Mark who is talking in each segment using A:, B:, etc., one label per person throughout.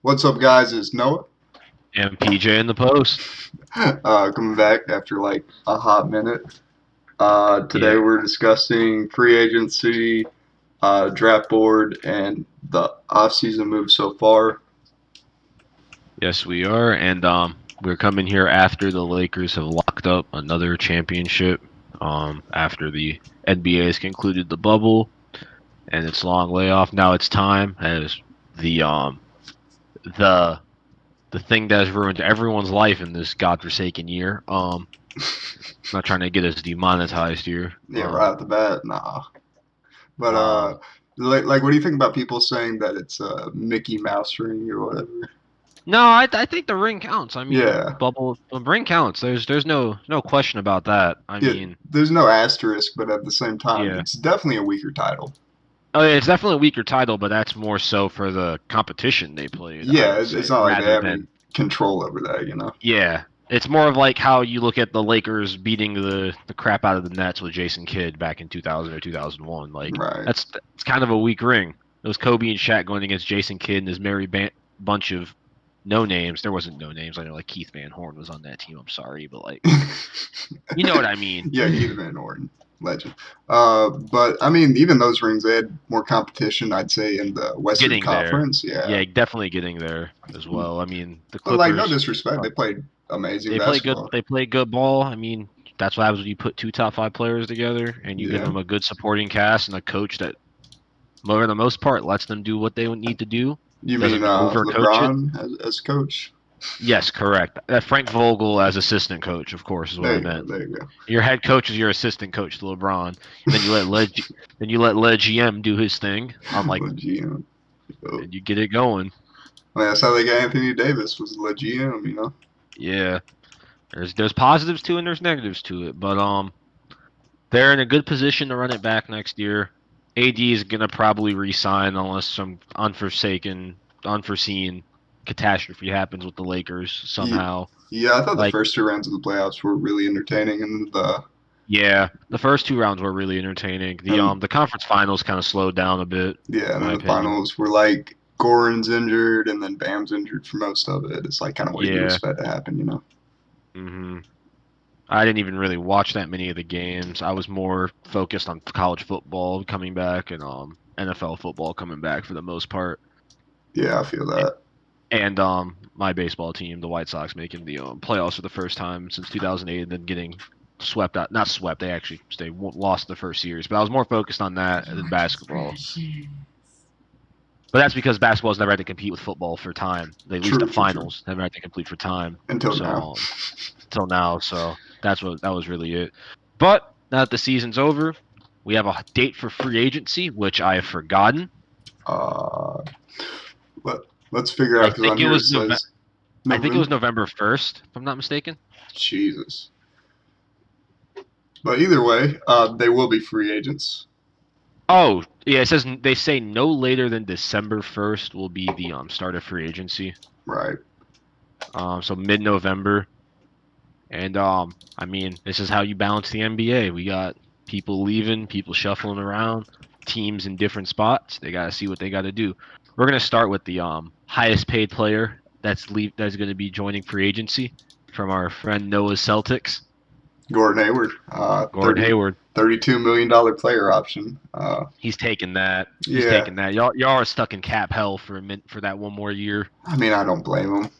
A: What's up, guys? It's Noah.
B: And PJ in the post.
A: Coming back after like a hot minute. Today
B: Yeah.
A: we're discussing free agency, draft board, and the offseason moves so far.
B: Yes, we are. And we're coming here after the Lakers have locked up another championship. After the NBA has concluded the bubble and its long layoff. Now it's time as the um the the thing that has ruined everyone's life in this godforsaken year. Not trying to get us demonetized here.
A: Yeah, right off the bat, nah. But
B: Um
A: like, what do you think about people saying that it's a Mickey Mouse ring or whatever?
B: no, I think the ring counts. I mean,
A: Yeah,
B: bubble the ring counts. There's no question about that. I
A: yeah.
B: mean,
A: There's no asterisk, but at the same time,
B: yeah.
A: it's definitely a weaker title.
B: Oh, yeah, it's definitely a weaker title, but that's more so for the competition they played, I
A: Yeah,
B: would
A: it's
B: say,
A: not like they
B: rather
A: have any
B: than
A: control over that.
B: yeah. It's more of like how you look at the Lakers beating the crap out of the Nets with Jason Kidd back in 2000 or 2001. Like
A: Right.
B: that's it's kind of a weak ring. It was Kobe and Shaq going against Jason Kidd and his bunch of no names. There wasn't no names. I know like Keith Van Horn was on that team. I'm sorry, but like you know what I mean.
A: Yeah, Keith Van Horn, legend. But I mean, even those rings, they had more competition, I'd say, in the Western
B: Getting there.
A: Conference. Yeah,
B: Yeah, definitely getting there as well. I mean, the
A: but like, no
B: Clippers.
A: disrespect, they played amazing
B: They play good.
A: basketball.
B: They play good ball. I mean, that's what happens when you put two top five players together and you give
A: Yeah,
B: them a good supporting cast and a coach that, for the most part, lets them do what they need to do.
A: you mean
B: Doesn't overcoach it.
A: LeBron as coach?
B: Yes, correct. Frank Vogel as assistant coach, of course, is what
A: There
B: I
A: you go,
B: meant.
A: there you go.
B: Your head coach is your assistant coach to LeBron, and then you let Le GM do his thing on like,
A: Le GM. Oh.
B: and you get it going.
A: I mean, that's how they got Anthony Davis was Le GM.
B: Yeah, there's positives to it and there's negatives to it, but they're in a good position to run it back next year. AD is gonna probably resign unless some unforeseen catastrophe happens with the Lakers
A: Yeah,
B: somehow.
A: yeah, I thought the
B: Like,
A: first two rounds of the playoffs were really entertaining, and
B: yeah, the first two rounds were really entertaining. The
A: and
B: the conference finals kind of slowed down a bit,
A: yeah,
B: in
A: and then
B: my
A: the
B: opinion.
A: finals were like Goran's injured, and then Bam's injured for most of it. It's like kind of what you
B: Yeah.
A: expect to happen.
B: hmm I didn't even really watch that many of the games. I was more focused on college football coming back and NFL football coming back for the most part.
A: Yeah, I feel that.
B: And my baseball team, the White Sox, making the playoffs for the first time since 2008, and then getting swept out. Not swept. They lost the first series. But I was more focused on that than basketball. But that's because basketball's never had to compete with football for time. They at least the
A: True, true, true.
B: finals never had to compete for time.
A: Until
B: So
A: now.
B: until now, so that was really it. But now that the season's over, we have a date for free agency, which I have forgotten.
A: Uh, let let's figure out
B: I
A: because on
B: think it
A: here it
B: was
A: says
B: I think it was
A: November.
B: November 1st, if I'm not mistaken.
A: Jesus. But either way, they will be free agents.
B: Oh, yeah, it says they say no later than December 1st will be the start of free agency.
A: Right.
B: So mid-November. And I mean, this is how you balance the NBA. We got people leaving, people shuffling around, teams in different spots. They got to see what they got to do. We're going to start with the highest paid player that's going to be joining free agency from our friend Noah's Celtics,
A: Gordon Hayward,
B: Gordon Hayward.
A: $32 million player option.
B: He's taking that. He's
A: Yeah.
B: taking that. Y'all are stuck in cap hell for for that one more year.
A: I mean, I don't blame him.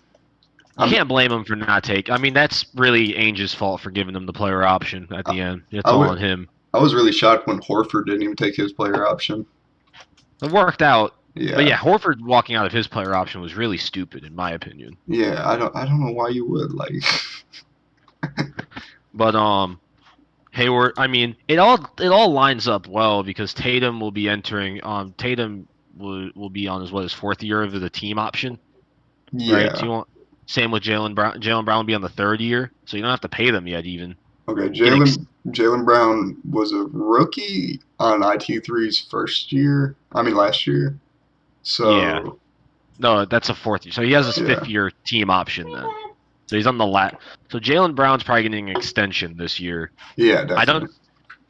B: You
A: I'm,
B: can't blame him for not taking. I mean, that's really Ainge's fault for giving him the player option at
A: I,
B: the end. It's
A: I,
B: all
A: w-
B: on him.
A: I was really shocked when Horford didn't even take his player option.
B: It worked out, but
A: Yeah.
B: yeah, Horford walking out of his player option was really stupid in my opinion.
A: Yeah, I don't know why you would like.
B: But Hayward, I mean, it all lines up well because Tatum will be entering. Tatum will be on his fourth year of the team option, right? So
A: Yeah.
B: you want same with Jalen Brown. Jalen Brown will be on the third year, so you don't have to pay them yet. Even
A: Okay,
B: you can
A: Jalen Brown was a rookie on IT3's first year. I mean last year.
B: yeah.
A: So
B: No, that's a fourth year. So he has his
A: yeah,
B: fifth year team option then. So he's on the lat. So Jalen Brown's probably getting an extension this year.
A: yeah,
B: I don't.
A: definitely.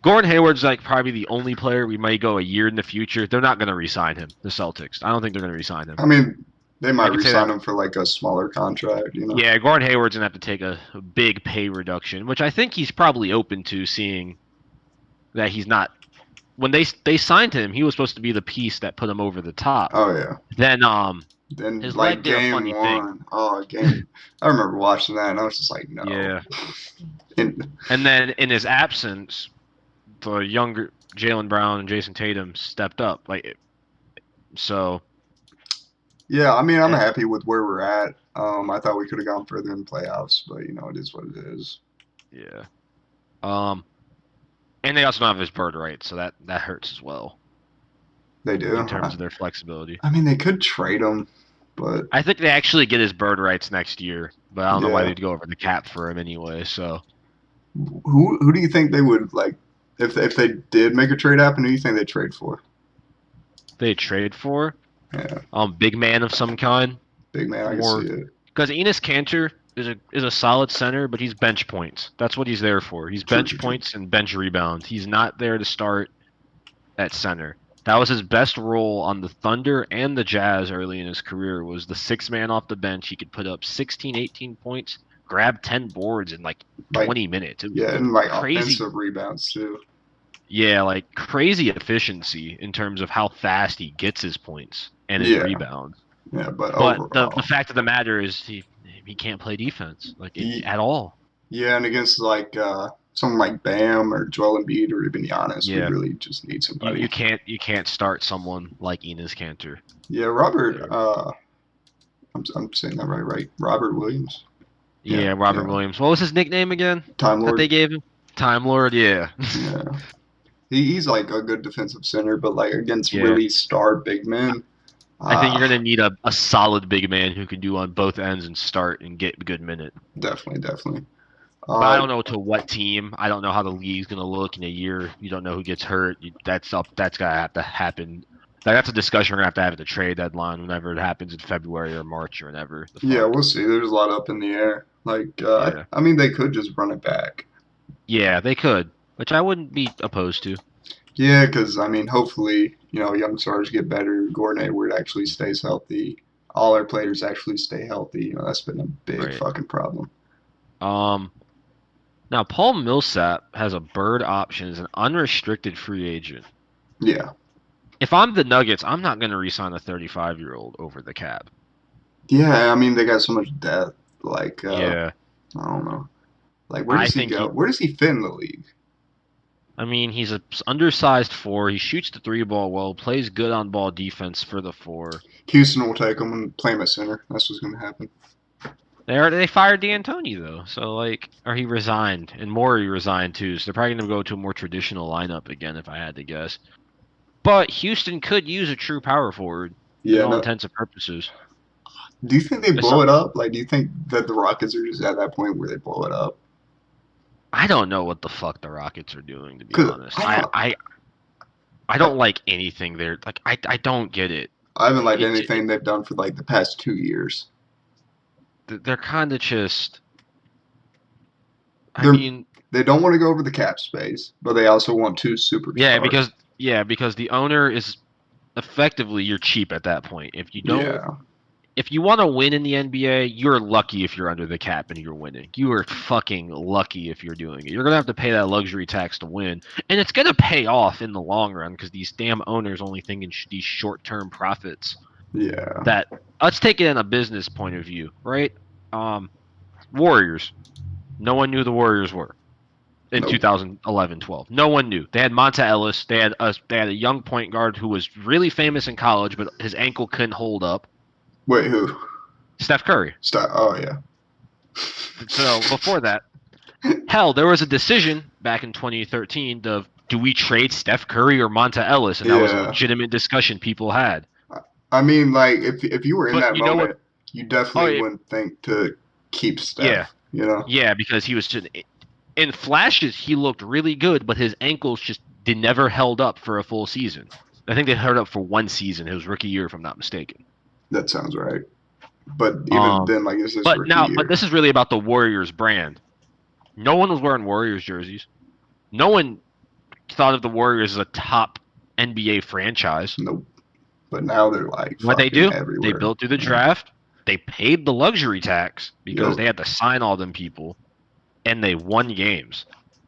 B: Gordon Hayward's like probably the only player we might go a year in the future. They're not going to re-sign him. The Celtics. I don't think they're going to re-sign him.
A: I mean, They
B: I
A: might
B: could say
A: re-sign
B: that.
A: him for like a smaller contract, you know.
B: Yeah, Gordon Hayward's gonna have to take a big pay reduction, which I think he's probably open to, seeing that he's not. When they signed him, he was supposed to be the piece that put him over the top.
A: Oh yeah.
B: Then
A: Then
B: his
A: like
B: leg did a
A: game
B: funny thing.
A: one, oh game, I remember watching that and I was just like, no.
B: Yeah.
A: And
B: And then in his absence, the younger Jalen Brown and Jason Tatum stepped up. So,
A: yeah, I mean, I'm
B: eh,
A: happy with where we're at. I thought we could have gone further in the playoffs, but you know, it is what it is.
B: yeah. Um, and they also don't have his bird right, so that hurts as well
A: They do.
B: in terms of their flexibility.
A: I mean, they could trade him, but
B: I think they actually get his bird rights next year, but I don't know why
A: yeah.
B: they'd go over the cap for him anyway. So
A: Who do you think they would like if they did make a trade happen? Who do you think they trade for?
B: they trade for
A: Yeah,
B: big man of some kind,
A: big man, I can see
B: more
A: it.
B: because Enos Cantor is a solid center, but he's bench points. That's what he's there for. He's
A: True,
B: bench
A: true, true.
B: points and bench rebounds. He's not there to start at center. That was his best role on the Thunder and the Jazz early in his career, was the sixth man off the bench. He could put up 16, 18 points, grab 10 boards in like
A: Like
B: 20 minutes. It was
A: yeah, and like
B: crazy.
A: offensive rebounds too.
B: Yeah, like crazy efficiency in terms of how fast he gets his points and his
A: Yeah,
B: rebounds.
A: yeah, but
B: But the
A: overall,
B: fact of the matter is he can't play defense
A: he,
B: at all.
A: yeah, and against like someone like Bam or Joel Embiid or even Giannis, we
B: Yeah.
A: really just need
B: You
A: somebody.
B: you can't you can't start someone like Enes Kanter
A: Yeah, Robert.
B: there.
A: I'm saying that right, right? Robert Williams. Yeah,
B: Yeah, Robert
A: yeah.
B: Williams. What was his nickname again
A: Time
B: that they
A: Lord.
B: gave him? Time Lord, yeah.
A: Yeah, he's like a good defensive center, but like against
B: Yeah.
A: really star big men,
B: I think you're
A: ah,
B: gonna need a solid big man who can do on both ends and start and get good minute.
A: definitely, definitely.
B: But I
A: Uh,
B: don't know to what team. I don't know how the league's gonna look in a year. You don't know who gets hurt. That's up. That's gonna have to happen. That's a discussion we're gonna have at the trade deadline whenever it happens in February or March or whenever the
A: yeah,
B: fuck.
A: we'll see. There's a lot up in the air. Like,
B: Yeah.
A: I mean, they could just run it back.
B: Yeah, they could, which I wouldn't be opposed to.
A: Yeah, because I mean, hopefully, you know, young stars get better. Gordon Hayward actually stays healthy. All our players actually stay healthy. You know, that's been a big
B: Right.
A: fucking problem.
B: Um. Now Paul Millsap has a bird option as an unrestricted free agent.
A: Yeah,
B: If I'm the Nuggets, I'm not gonna re-sign a 35-year-old over the cap.
A: yeah. I mean, they got so much depth. Like,
B: Yeah.
A: I don't know. Like, where
B: I
A: does he
B: think
A: go?
B: he
A: Where does he fit in the league?
B: I mean, he's a undersized four. He shoots the three ball well, plays good on ball defense for the four.
A: Houston will take him and play him at center. That's what's gonna happen.
B: They fired D'Antoni though, so like, or he resigned, and Morey resigned too. So they're probably gonna go to a more traditional lineup again, if I had to guess. But Houston could use a true power forward, in
A: Yeah.
B: all
A: No.
B: intents and purposes.
A: Do you think they
B: It's
A: blow it up? Like, do you think that the Rockets are just at that point where they blow it up?
B: I don't know what the fuck the Rockets are doing, to be
A: Cause
B: honest.
A: I
B: I
A: don't.
B: I, I don't like anything there. Like I don't get it.
A: I haven't liked
B: It
A: anything they've done for like the past 2 years.
B: they're kind of just. I
A: They're
B: mean,
A: they don't want to go over the cap space, but they also want two
B: yeah,
A: superstars.
B: because the owner is effectively, you're cheap at that point.
A: Yeah,
B: If you want to win in the NBA, you're lucky if you're under the cap and you're winning. You are fucking lucky if you're doing it. You're gonna have to pay that luxury tax to win, and it's gonna pay off in the long run because these damn owners only think in these short-term profits.
A: yeah.
B: That let's take it in a business point of view, right? Um, Warriors. No one knew the Warriors were in
A: Nope.
B: 2011-12. No one knew. They had Monta Ellis. They had a young point guard who was really famous in college, but his ankle couldn't hold up.
A: Wait, who?
B: Steph Curry.
A: Stop. Oh yeah.
B: So before that, hell, there was a decision back in 2013 of do we trade Steph Curry or Monta Ellis, and that was a
A: Yeah.
B: legitimate discussion people had.
A: I mean, like if you were in
B: But
A: that
B: you know what?
A: moment, you
B: Oh,
A: definitely wouldn't think to keep
B: yeah,
A: Steph. You know.
B: yeah, because he was just in flashes. He looked really good, but his ankles just did never held up for a full season. I think they held up for one season, his rookie year, if I'm not mistaken.
A: That sounds right. But even
B: Um,
A: then, like it's his rookie
B: but
A: year.
B: this is really about the Warriors brand. No one was wearing Warriors jerseys. No one thought of the Warriors as a top NBA franchise.
A: Nope. But now they're like
B: What they
A: fucking
B: do? They
A: everywhere.
B: built through the draft. They paid the luxury tax because
A: Yup.
B: they had to sign all them people, and they won games.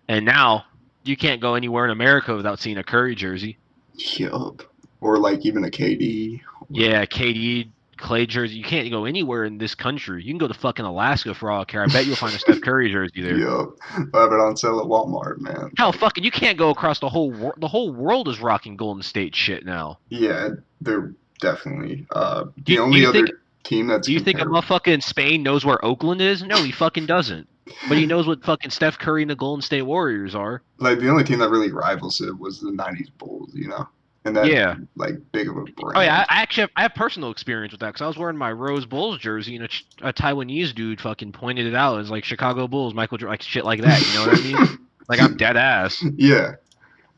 B: And now you can't go anywhere in America without seeing a Curry jersey.
A: Yup. Or like even a KD. Or,
B: Yeah, KD, Clay jersey. You can't go anywhere in this country. You can go to fucking Alaska for all I care. I bet you'll find a Steph Curry jersey there.
A: yup. I have it on sale at Walmart, man.
B: Hell,
A: Like,
B: fucking, you can't go across the whole the whole world is rocking Golden State shit now.
A: yeah, they're definitely
B: Do
A: the
B: you, do
A: only
B: you think
A: other team that's
B: do you think a
A: comparable.
B: motherfucker in Spain knows where Oakland is? No, he fucking doesn't. But he knows what fucking Steph Curry and the Golden State Warriors are.
A: Like the only team that really rivals it was the '90s Bulls, you know, and that
B: Yeah.
A: like big of a
B: Oh yeah,
A: brand.
B: I actually I have personal experience with that because I was wearing my Rose Bulls jersey and a Taiwanese dude fucking pointed it out as like Chicago Bulls, Michael Jordan, like shit like that. You know what I mean? Like I'm dead ass.
A: Yeah,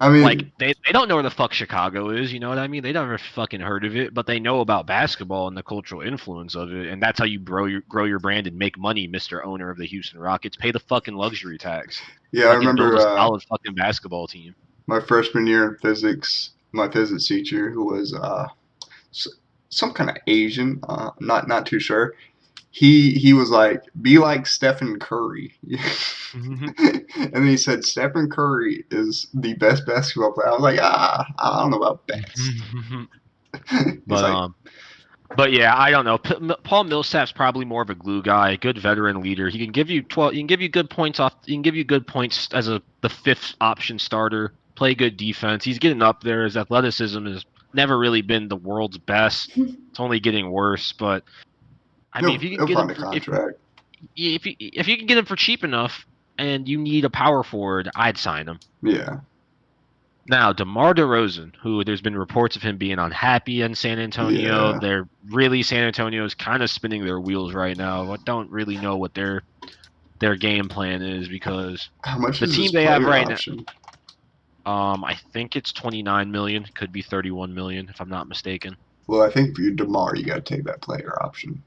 A: I
B: Like
A: mean,
B: they don't know where the fuck Chicago is. You know what I mean? They never fucking heard of it, but they know about basketball and the cultural influence of it, and that's how you grow your brand and make money, Mister Owner of the Houston Rockets. Pay the fucking luxury tax.
A: yeah, I
B: Fucking build
A: remember
B: a solid fucking basketball team.
A: my freshman year in physics. My physics teacher, who was some kind of Asian, not too sure. He was like, be like Stephen Curry. And then he said Stephen Curry is the best basketball player. I was like, I don't know about best. He's
B: but
A: like,
B: um, but yeah, I don't know. Paul Millsap's probably more of a glue guy, good veteran leader. He can give you 12. He can give you good points off. He can give you good points as the fifth option starter. Play good defense. He's getting up there. His athleticism has never really been the world's best. It's only getting worse. But I mean, if you can
A: he'll
B: get him
A: find a
B: for
A: contract.
B: if you can get him for cheap enough, and you need a power forward, I'd sign him.
A: Yeah,
B: Now, DeMar DeRozan, who there's been reports of him being unhappy in San Antonio,
A: yeah.
B: they're really San Antonio's kind of spinning their wheels right now. I don't really know what their game plan is because
A: How much
B: the
A: is his
B: team they have
A: player
B: right now,
A: option?
B: I think it's 29 million, could be 31 million if I'm not mistaken.
A: Well, I think if you're Demar, you got to take that player option.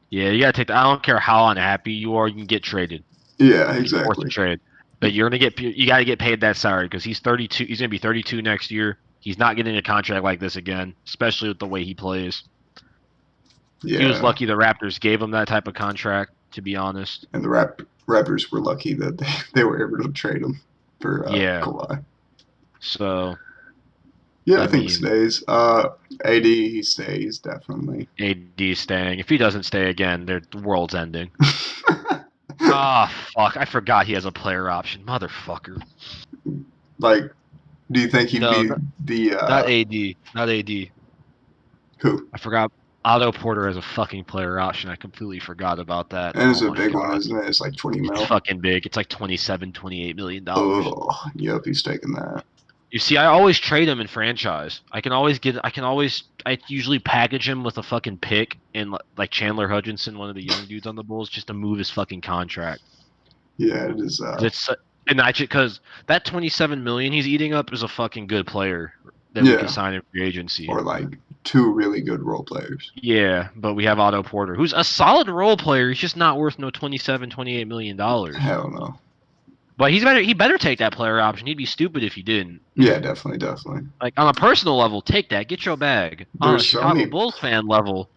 B: Yeah, you gotta take that. I don't care how unhappy you are, you can get traded.
A: Yeah,
B: You can be forced to
A: exactly.
B: trade, but you gotta get paid that salary because he's 32. He's gonna be 32 next year. He's not getting a contract like this again, especially with the way he plays. He was
A: Yeah,
B: lucky the Raptors gave him that type of contract, to be honest.
A: and the Raptors were lucky that they were able to trade him for
B: Yeah.
A: Kawhi.
B: So,
A: Yeah, I
B: I
A: think
B: mean,
A: stays. AD he stays definitely.
B: AD staying. If he doesn't stay again, the world's ending. Ah, fuck. I forgot he has a player option. Motherfucker.
A: Like, do you think he'd
B: No,
A: be the
B: not AD. Not AD.
A: who?
B: I forgot. Otto Porter has a fucking player option. I completely forgot about that.
A: And it's
B: Oh
A: a
B: my
A: big one,
B: god.
A: isn't it? It's like 20
B: It's
A: mil.
B: fucking big. It's like 27, 28 million dollars.
A: Oh, yep, he's taking that.
B: You see, I always trade him in franchise. I usually package him with a fucking pick and like Chandler Hutchinson, one of the young dudes on the Bulls, just to move his fucking contract.
A: Yeah, it is.
B: 'Cause because that 27 million he's eating up is a fucking good player that we can
A: Yeah,
B: sign in free agency.
A: or like two really good role players.
B: Yeah, but we have Otto Porter, who's a solid role player. He's just not worth no 27, 28 million dollars.
A: Hell no.
B: But he better take that player option. He'd be stupid if he didn't.
A: Yeah, definitely, definitely.
B: Like on a personal level, take that, get your bag. On a
A: There's so
B: Chicago
A: many.
B: Bulls fan level,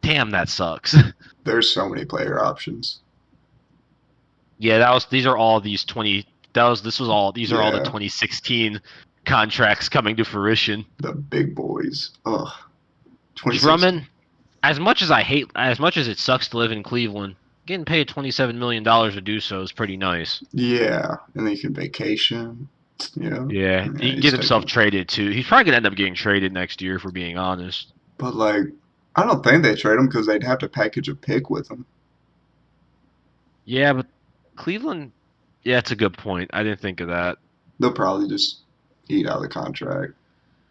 B: damn, that sucks.
A: There's so many player options.
B: Yeah, that was. These are all these 20. That was. This was all. These are all the
A: Yeah,
B: 2016 contracts coming to fruition.
A: the big boys. Ugh. 2016.
B: Drummond, as much as it sucks to live in Cleveland, getting paid $27 million to do so is pretty nice.
A: Yeah, and then you can vacation. Yeah,
B: Yeah,
A: yeah,
B: he can
A: he's
B: get himself
A: taking.
B: traded too. He's probably gonna end up getting traded next year, if we're being honest.
A: But like, I don't think they trade him because they'd have to package a pick with him.
B: Yeah, but Cleveland. Yeah, that's a good point. I didn't think of that.
A: They'll probably just eat out of the contract.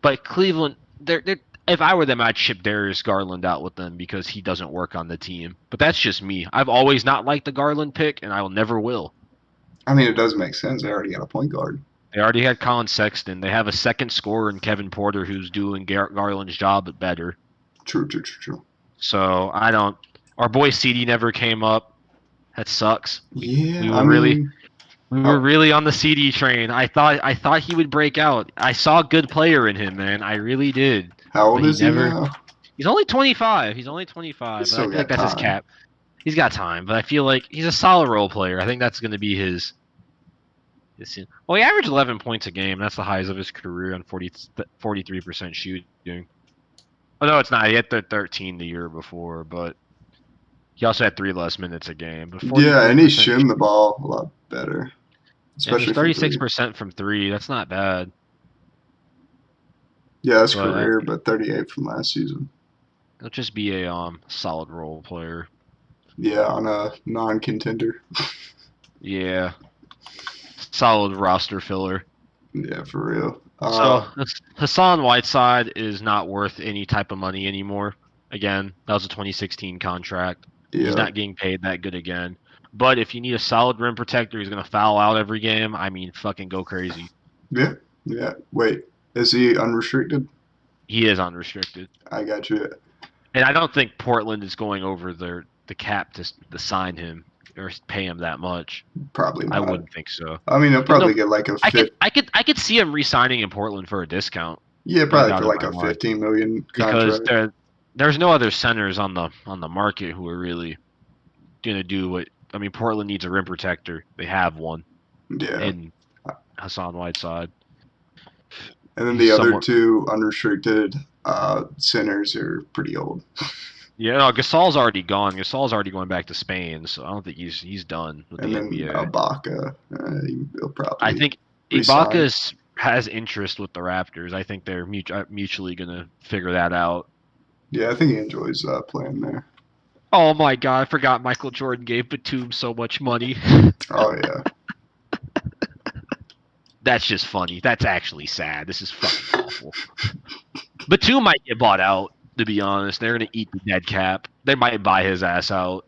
B: But Cleveland, they're if I were them, I'd ship Darius Garland out with them because he doesn't work on the team. But that's just me. I've always not liked the Garland pick, and I will never will.
A: I mean, it does make sense. They already got a point guard.
B: They already had Colin Sexton. They have a second scorer in Kevin Porter who's doing Garland's job but better.
A: True, true, true, true.
B: So I don't. Our boy CD never came up. That sucks. We
A: Yeah, I
B: were really
A: mean,
B: we were
A: oh,
B: really on the CD train. I thought he would break out. I saw a good player in him, man. I really did.
A: How
B: but
A: old
B: he
A: is he
B: never.
A: now?
B: He's only 25. He's only
A: He's
B: 25, but I
A: still
B: feel like
A: got
B: that's his
A: time.
B: cap. He's got time, but I feel like he's a solid role player. I think that's going to be well, he averaged 11 points a game. That's the highest of his career on 43% shooting. Oh no, it's not. He had 13 the year before, but he also had 3 less minutes a game. But
A: Yeah, and he's
B: 43%
A: shooting the ball a lot better,
B: and just
A: especially from three.
B: 36% from three. That's not bad.
A: Yeah, that's
B: But
A: career, but 38 from last season.
B: he'll just be a solid role player.
A: Yeah, on a non-contender.
B: Yeah, solid roster filler.
A: Yeah, for real.
B: So Hassan Whiteside is not worth any type of money anymore. Again, that was a 2016 contract. He's
A: Yeah,
B: not getting paid that good again. But if you need a solid rim protector, he's gonna foul out every game. I mean, fucking go crazy.
A: yeah, yeah. Wait, is he unrestricted?
B: He is unrestricted,
A: I got you.
B: and I don't think Portland is going over the cap to sign him or pay him that much.
A: Probably
B: I
A: not.
B: wouldn't think so.
A: I mean, he'll
B: Even though
A: probably get like a
B: I could
A: fifth.
B: I could I could see him re-signing in Portland for a discount.
A: Yeah,
B: No
A: probably
B: doubt
A: for
B: in
A: like
B: my
A: a
B: mind.
A: 15 million
B: Because
A: contract.
B: there's no other centers on the market who are really gonna do what I mean. Portland needs a rim protector. They have one
A: Yeah,
B: in Hassan Whiteside.
A: and then
B: He's
A: the other
B: somewhat
A: two unrestricted centers are pretty old.
B: yeah. No, Gasol's already gone. Gasol's already going back to Spain, so I don't think he's done with
A: And
B: the
A: then
B: NBA.
A: Ibaka, he'll
B: I
A: probably
B: think
A: resign.
B: Has interest with the Raptors. I think they're mutually gonna figure that out.
A: Yeah, I think he enjoys playing there.
B: Oh my god, I forgot Michael Jordan gave Batum so much money.
A: Oh yeah,
B: That's just funny. That's actually sad. This is fucking awful. Batum might get bought out, to be honest. They're going to eat the dead cap. They might buy his ass out.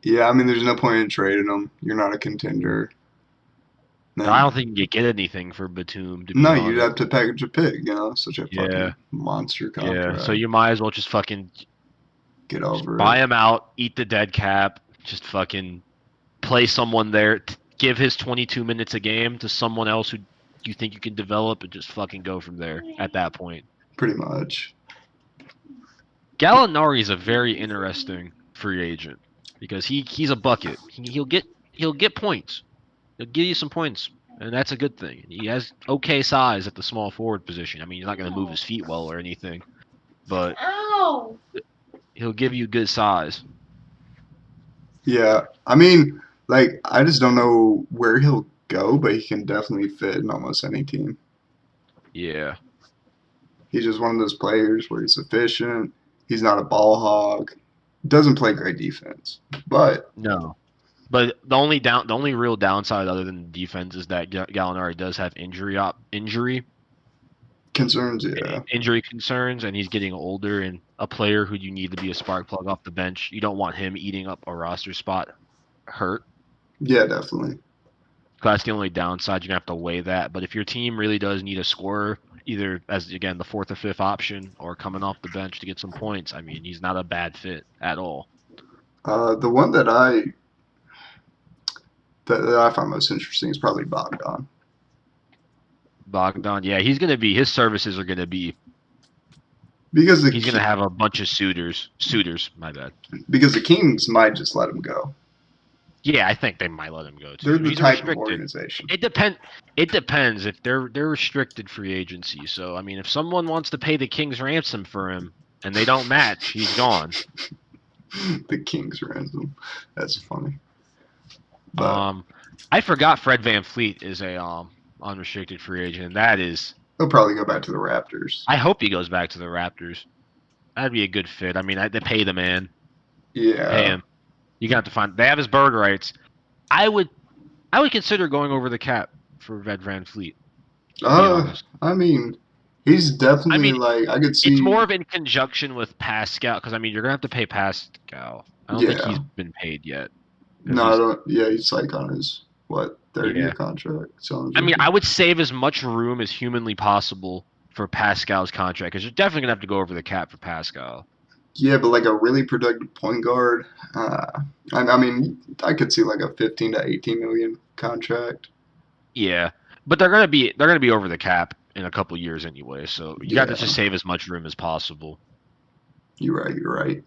A: yeah. I mean, there's no point in trading him. You're not a contender.
B: I
A: Then
B: don't think you get anything for Batum, to be
A: no, you'd
B: honest.
A: have to package a pick. Such a
B: Yeah,
A: fucking monster
B: yeah. So
A: contract.
B: you might as well just fucking
A: Get
B: just
A: over
B: buy
A: it.
B: him out, eat the dead cap, just fucking play someone there, give his 22 minutes a game to someone else who you think you can develop, and just fucking go from there at that point.
A: Pretty much.
B: Gallinari is a very interesting free agent because he's a bucket. He'll get points. He'll give you some points, and that's a good thing. He has okay size at the small forward position. I mean, he's not going to move his feet well or anything, but he'll give you good size.
A: Yeah, I mean, like I just don't know where he'll go, but he can definitely fit in almost any team.
B: Yeah.
A: He's just one of those players where he's efficient. He's not a ball hog. Doesn't play great defense, but
B: No. But the only real downside other than the defense is that Gallinari does have
A: concerns. Yeah,
B: injury concerns, and he's getting older. And a player who you need to be a spark plug off the bench, you don't want him eating up a roster spot hurt.
A: yeah, definitely.
B: That's the only downside. You're gonna have to weigh that. But if your team really does need a scorer, either as again the fourth or fifth option, or coming off the bench to get some points, I mean, he's not a bad fit at all.
A: The one that I find most interesting is probably Bogdan
B: Bogdan, yeah, he's gonna be. His services are gonna be.
A: because
B: He's gonna have a bunch of suitors. Suitors, my bad.
A: the Kings might just let him go.
B: Yeah, I think they might let him go
A: They're
B: too.
A: the
B: He's
A: type of
B: restricted.
A: organization.
B: It depends if they're restricted free agency. So I mean, if someone wants to pay the King's ransom for him and they don't match, he's gone.
A: The Kings ransom. That's funny. But
B: Um, I forgot Fred Van Fleet is a unrestricted free agent. And that is,
A: he'll probably go back to the Raptors.
B: I hope he goes back to the Raptors. That'd be a good fit. I mean, they pay the man, pay
A: Yeah.
B: him. You got to find. They have his bird rights. I would, I would consider going over the cap for Fred Van Fleet. To be honest.
A: I mean, he's
B: I
A: definitely
B: mean,
A: like I could
B: it's
A: see.
B: more of in conjunction with Pascal because I mean you're gonna have to pay Pascal. I don't think he's
A: Yeah.
B: been paid yet because
A: No, I
B: he's
A: don't. Yeah, he's like on his what third year
B: yeah.
A: contract. So
B: I mean I would save as much room as humanly possible for Pascal's contract because you're definitely gonna have to go over the cap for Pascal.
A: yeah, but like a really productive point guard. I mean, I could see like a 15 to 18 million contract.
B: Yeah, but they're gonna be over the cap in a couple years anyway. So you got to
A: Yeah,
B: just save as much room as possible.
A: you're right. You're right.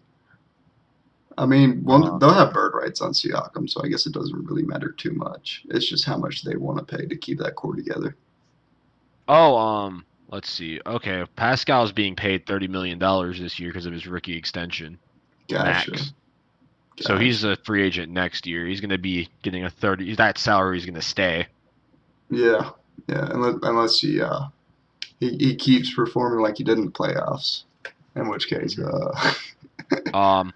A: I mean,
B: Uh,
A: they'll have bird rights on Siakam, so I guess it doesn't really matter too much. It's just how much they want to pay to keep that core together.
B: oh, let's see. Okay, Pascal's being paid $30 million this year because of his rookie extension,
A: Gotcha.
B: max. So he's
A: Gotcha.
B: a free agent next year. He's going to be getting a 30. That salary is going to stay.
A: Yeah. Yeah. Unless he keeps performing like he did in the playoffs, in which case,
B: Mhm. Um,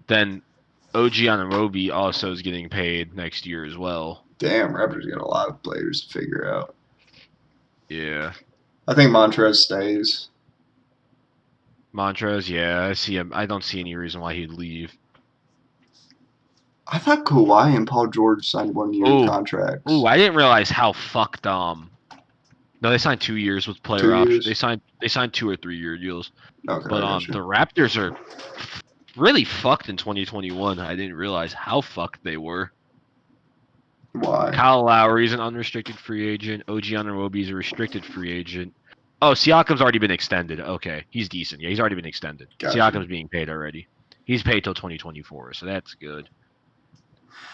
B: then OG Anunoby also is getting paid next year as well.
A: damn, Raptors got a lot of players to figure out.
B: Yeah.
A: I think Montrez stays.
B: Montrez, yeah, I see him. I don't see any reason why he'd leave.
A: I thought Kawhi and Paul George signed 1 year
B: Oh, oh,
A: contracts.
B: I didn't realize how fucked. No, they signed 2 years with player
A: Two
B: option. They
A: years.
B: signed they signed 2 or 3 year deals.
A: Okay,
B: But
A: I got you.
B: the Raptors are really fucked in 2021. I didn't realize how fucked they were.
A: Why?
B: Kyle Lowry's an unrestricted free agent. OG Anunoby's a restricted free agent. Oh, Siakam's already been extended. Okay, he's decent. Yeah, he's already been extended.
A: Gotcha.
B: Siakam's being paid already. He's paid till 2024, so that's good.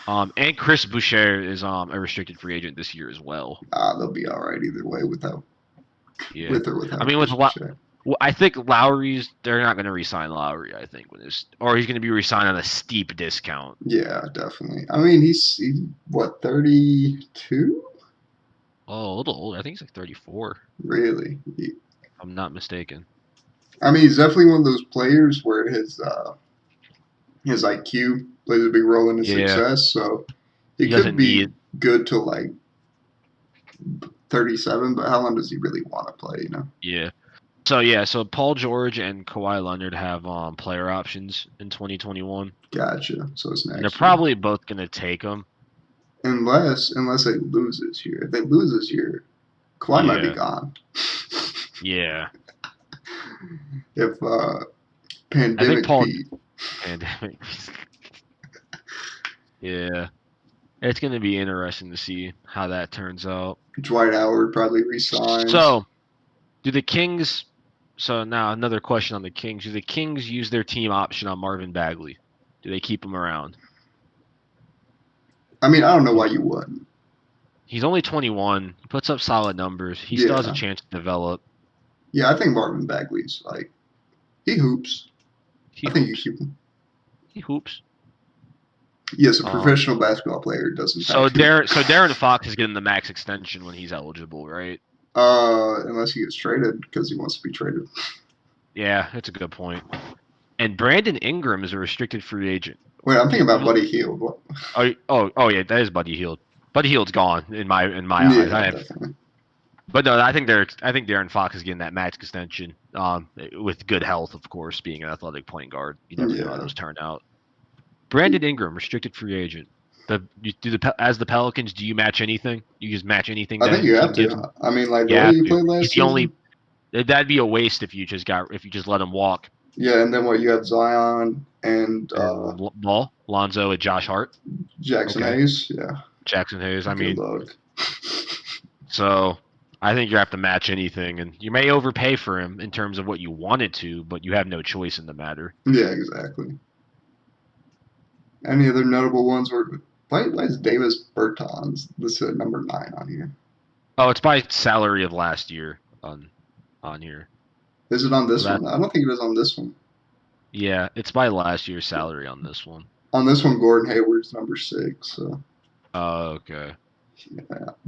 B: And Chris Boucher is a restricted free agent this year as well.
A: They'll be all right either way
B: Yeah,
A: with or
B: I
A: without
B: mean with
A: Chris
B: a lot.
A: Boucher.
B: Well, I think Lowry's they're not going to re-sign Lowry. I think or he's going to be re-signed on a steep discount.
A: Yeah, definitely. I mean, he's what 32?
B: Oh, a little old. I think he's like 34.
A: Really?
B: If I'm not mistaken.
A: I mean, he's definitely one of those players where his IQ plays a big role in his
B: Yeah,
A: success. So he
B: he
A: could
B: doesn't
A: be
B: need.
A: good till like 37, but how long does he really want to play? You know?
B: Yeah. So Paul George and Kawhi Leonard have player options in 2021,
A: Gotcha. So it's
B: and they're
A: next year,
B: probably both going to take them.
A: unless they lose this year. If they lose this year, Kawhi might be
B: Yeah,
A: gone.
B: yeah.
A: If
B: I think
A: pandemic
B: Paul
A: Pete,
B: pandemic. Yeah, it's going to be interesting to see how that turns out.
A: Dwight Howard probably resigns.
B: So, do the Kings? So now another question on the Kings: do the Kings use their team option on Marvin Bagley? Do they keep him around?
A: I mean, I don't know
B: He's
A: why you wouldn't.
B: he's only 21. He puts up solid numbers. He still has a
A: Yeah,
B: chance to develop.
A: yeah. I think Marvin Bagley's like he hoops.
B: He
A: I think you
B: hoops.
A: keep him.
B: He hoops.
A: Yes, a
B: Um.
A: professional basketball player does in
B: So
A: fact hoop.
B: Darren Fox is getting the max extension when he's eligible, right?
A: Unless he gets traded because he wants to be traded.
B: Yeah, that's a good point. And Brandon Ingram is a restricted free agent.
A: Wait, I'm thinking about
B: You,
A: Buddy Hield. What?
B: oh yeah, that is Buddy Hield. Buddy Hield's gone in my eyes.
A: Yeah, definitely.
B: But no, I think Darren Fox is getting that max extension. With good health, of course, being an athletic point guard. You never know how
A: Yeah,
B: those turn out. Brandon Ingram, restricted free agent. As the Pelicans, do you match anything? You just match anything
A: I think
B: that
A: you
B: a
A: have
B: team gives him?
A: to. I mean, like the
B: You
A: way
B: have
A: he
B: to.
A: played
B: He's
A: last
B: the only.
A: season.
B: That'd be a waste if you just let him walk.
A: Yeah, and then what you have Zion and
B: And Ball, Lonzo, and Josh Hart.
A: Jackson
B: Okay,
A: Hayes. Yeah,
B: Jackson Hayes. I
A: good
B: mean,
A: luck.
B: so I think you have to match anything, and you may overpay for him in terms of what you wanted to, but you have no choice in the matter.
A: Yeah, exactly. Any other notable ones? Why is Davis Bertans listed at number 9 on here?
B: Oh, it's by salary of last year on here.
A: Is it on
B: So
A: this
B: that
A: one? I don't think it is on this one.
B: yeah, it's by last year's salary on this one.
A: On this one, Gordon Hayward's number 6. So
B: Oh, okay.
A: yeah,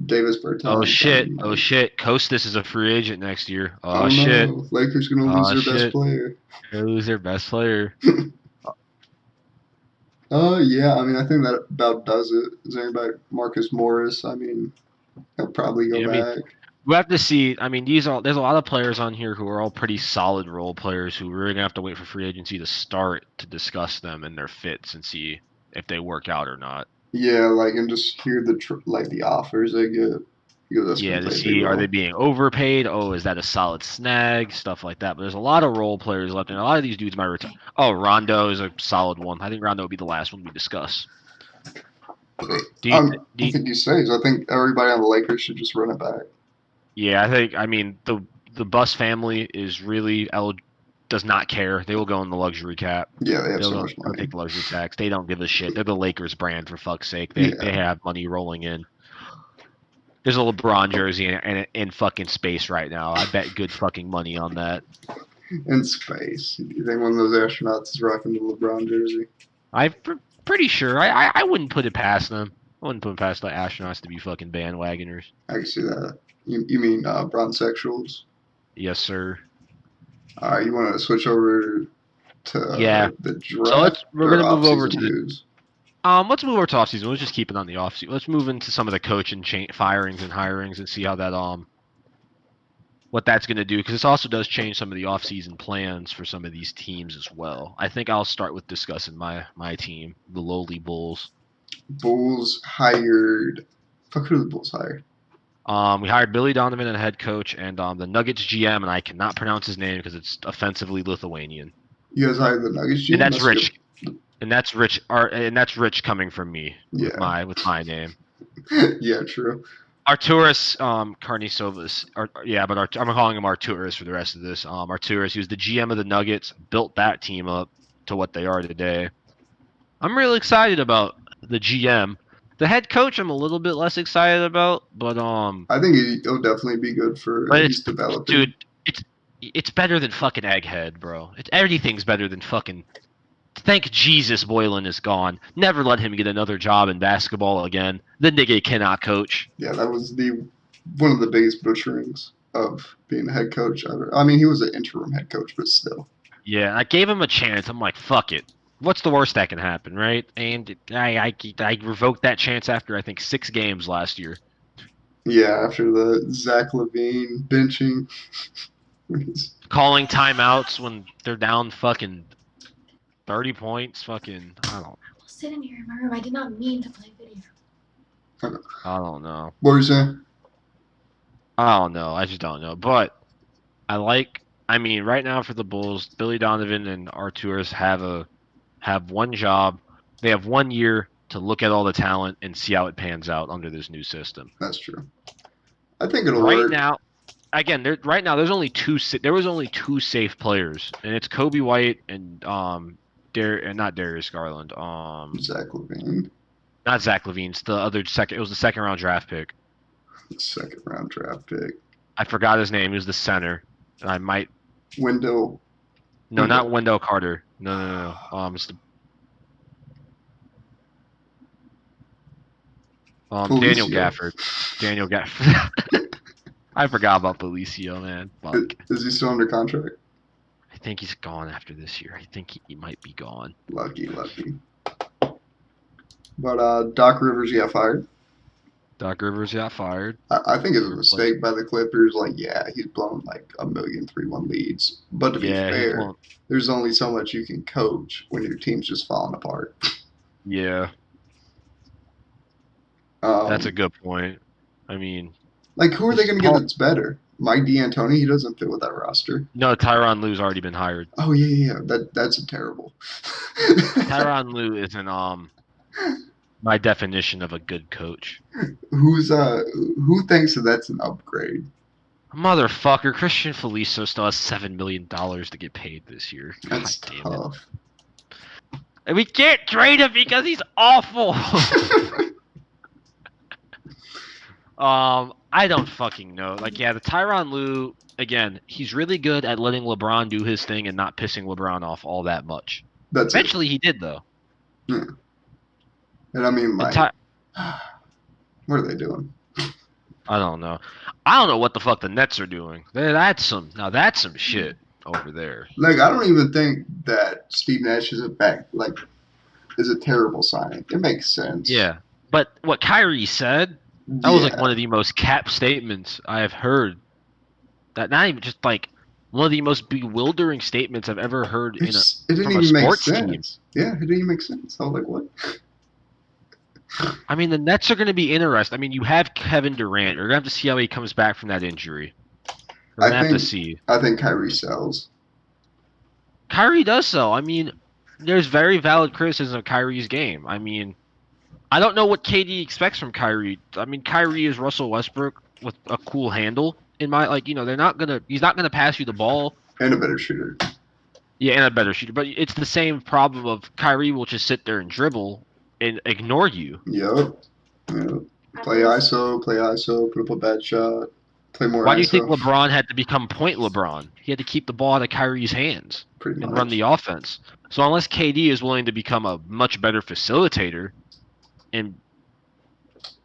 A: Davis
B: Oh
A: Bertans. I
B: shit.
A: mean,
B: Oh
A: like,
B: shit. Kostas is a free agent next year.
A: I
B: Oh
A: don't
B: shit.
A: know. Lakers gonna lose
B: Oh
A: their best
B: shit.
A: player.
B: They lose their best player.
A: Yeah. I mean, I think that about does it. Is there anybody? Marcus Morris. I mean, he'll probably go
B: Yeah, I mean,
A: back.
B: we have to see. I mean, there's a lot of players on here who are all pretty solid role players who we're gonna have to wait for free agency to start to discuss them and their fits and see if they work out or not.
A: Yeah, like and just hear the offers they get because that's gonna
B: Yeah, to
A: play a big
B: see are they
A: role.
B: being overpaid? Oh, is that a solid snag? Stuff like that. But there's a lot of role players left, and a lot of these dudes might retire. Oh, Rondo is a solid one. I think Rondo would be the last one we discuss. Do you,
A: I
B: do you,
A: think he stays. I think everybody on the Lakers should just run it back.
B: Yeah, I mean the Bus family is really does not care. They will go in the luxury cap.
A: Yeah, they have
B: They'll
A: so
B: go
A: much
B: they'll
A: money.
B: take the luxury tax. They don't give a shit. They're the Lakers brand for fuck's sake. They
A: Yeah,
B: have money rolling in. There's a LeBron jersey in fucking space right now. I bet good fucking money on that.
A: in space. You think one of those astronauts is rocking the LeBron jersey?
B: I'm pretty sure. I wouldn't put it past them. I wouldn't put it past the astronauts to be fucking bandwagoners.
A: I can see that. You mean bronzexuals?
B: Yes, sir.
A: You want to switch over to
B: Yeah.
A: the
B: So
A: draft
B: we're
A: or
B: gonna move over
A: off-season
B: to the
A: news?
B: let's move over to offseason. Let's just keep it on the offseason. Let's move into some of the coaching firings and hirings and see how that what that's going to do, because this also does change some of the offseason plans for some of these teams as well. I think I'll start with discussing my team, the lowly Bulls.
A: Bulls hired. Fuck, who the Bulls hired?
B: We hired Billy Donovan as head coach, and the Nuggets GM, and I cannot pronounce his name because it's offensively Lithuanian.
A: You guys hired the Nuggets
B: And
A: GM.
B: that's
A: That's good.
B: Rich. And that's Rich coming from me with
A: Yeah,
B: my name.
A: yeah, true.
B: Arturas Karnisovas. I'm calling him Arturas for the rest of this. Arturas, he was the GM of the Nuggets, built that team up to what they are today. I'm really excited about the GM. The head coach, I'm a little bit less excited about, but
A: I think it'll definitely be good for.
B: but
A: He's developing.
B: dude, it's better than fucking Egghead, bro. Everything's better than fucking. Thank Jesus Boylan is gone. Never let him get another job in basketball again. The nigga cannot coach.
A: Yeah, that was the one of the biggest butcherings of being a head coach ever. I mean, he was an interim head coach, but still.
B: Yeah, I gave him a chance. I'm like, fuck it. What's the worst that can happen, right? And I revoked that chance after I think 6 games last year.
A: Yeah, after the Zach Levine benching.
B: Calling timeouts when they're down fucking 30 points. Fucking, I don't.
C: I'll sit in here in my room. I did not mean to play video.
B: I don't know.
A: What were you saying?
B: I don't know. I just don't know. But I mean, right now for the Bulls, Billy Donovan and Arturis have one job. They have 1 year to look at all the talent and see how it pans out under this new system.
A: That's true. I think it'll
B: Right
A: work.
B: now, again, there's only there was only 2 safe players, and it's Kobe White and not Darius Garland.
A: Zach Levine,
B: Not Zach Levine's the other second. It was the second round draft pick.
A: second round draft pick.
B: I forgot his name. He was the center, and I might.
A: Wendell.
B: No, not Wendell Carter. No. It's the Daniel
A: Felicio.
B: Gafford. Daniel Gafford. I forgot about Felicio, man. Fuck.
A: Is he still under contract?
B: I think he's gone after this year. I think he might be gone.
A: Lucky. But Doc Rivers got fired.
B: Doc Rivers got fired.
A: I think it was a mistake by the Clippers. Like, yeah, he's blown like 1,000,000 3-1 leads. But to be fair, there's only so much you can coach when your team's just falling apart.
B: Yeah. That's a good point. I mean,
A: like, who are they going to get that's better? Mike D'Antoni, he doesn't fit with that roster.
B: No, Tyronn Lue's already been hired.
A: Oh yeah. That's a terrible.
B: Tyronn Lue isn't my definition of a good coach.
A: Who thinks that's an upgrade?
B: Motherfucker, Christian Felicio still has $7 million to get paid this year.
A: That's
B: God damn
A: tough.
B: It. And we can't trade him because he's awful. I don't fucking know. Like, yeah, the Tyronn Lue, again, he's really good at letting LeBron do his thing and not pissing LeBron off all that much. Eventually he did, though.
A: Yeah. And I mean, like, what are they doing?
B: I don't know. I don't know what the fuck the Nets are doing. That's some shit over there.
A: Like, I don't even think that Steve Nash is a terrible signing. It makes sense.
B: Yeah. But what Kyrie said, that was like one of the most cap statements I have heard. That not even just like one of the most bewildering statements I've ever heard from a sports team.
A: Yeah, it didn't even make sense. I was like, what?
B: I mean, the Nets are going to be interesting. I mean, you have Kevin Durant. You're going to have to see how he comes back from that injury. We're going to have to see.
A: I think Kyrie sells.
B: Kyrie does sell. I mean, there's very valid criticism of Kyrie's game. I mean, I don't know what KD expects from Kyrie. I mean, Kyrie is Russell Westbrook with a cool handle. In my they're not gonna. He's not gonna pass you the ball.
A: And a better shooter.
B: Yeah, and a better shooter. But it's the same problem of Kyrie will just sit there and dribble and ignore you.
A: Yep. Play ISO, put up a bad shot, play more
B: Why do you think
A: ISO.
B: LeBron had to become point LeBron? He had to keep the ball out of Kyrie's hands
A: Pretty
B: and
A: much.
B: run the offense. So unless KD is willing to become a much better facilitator, and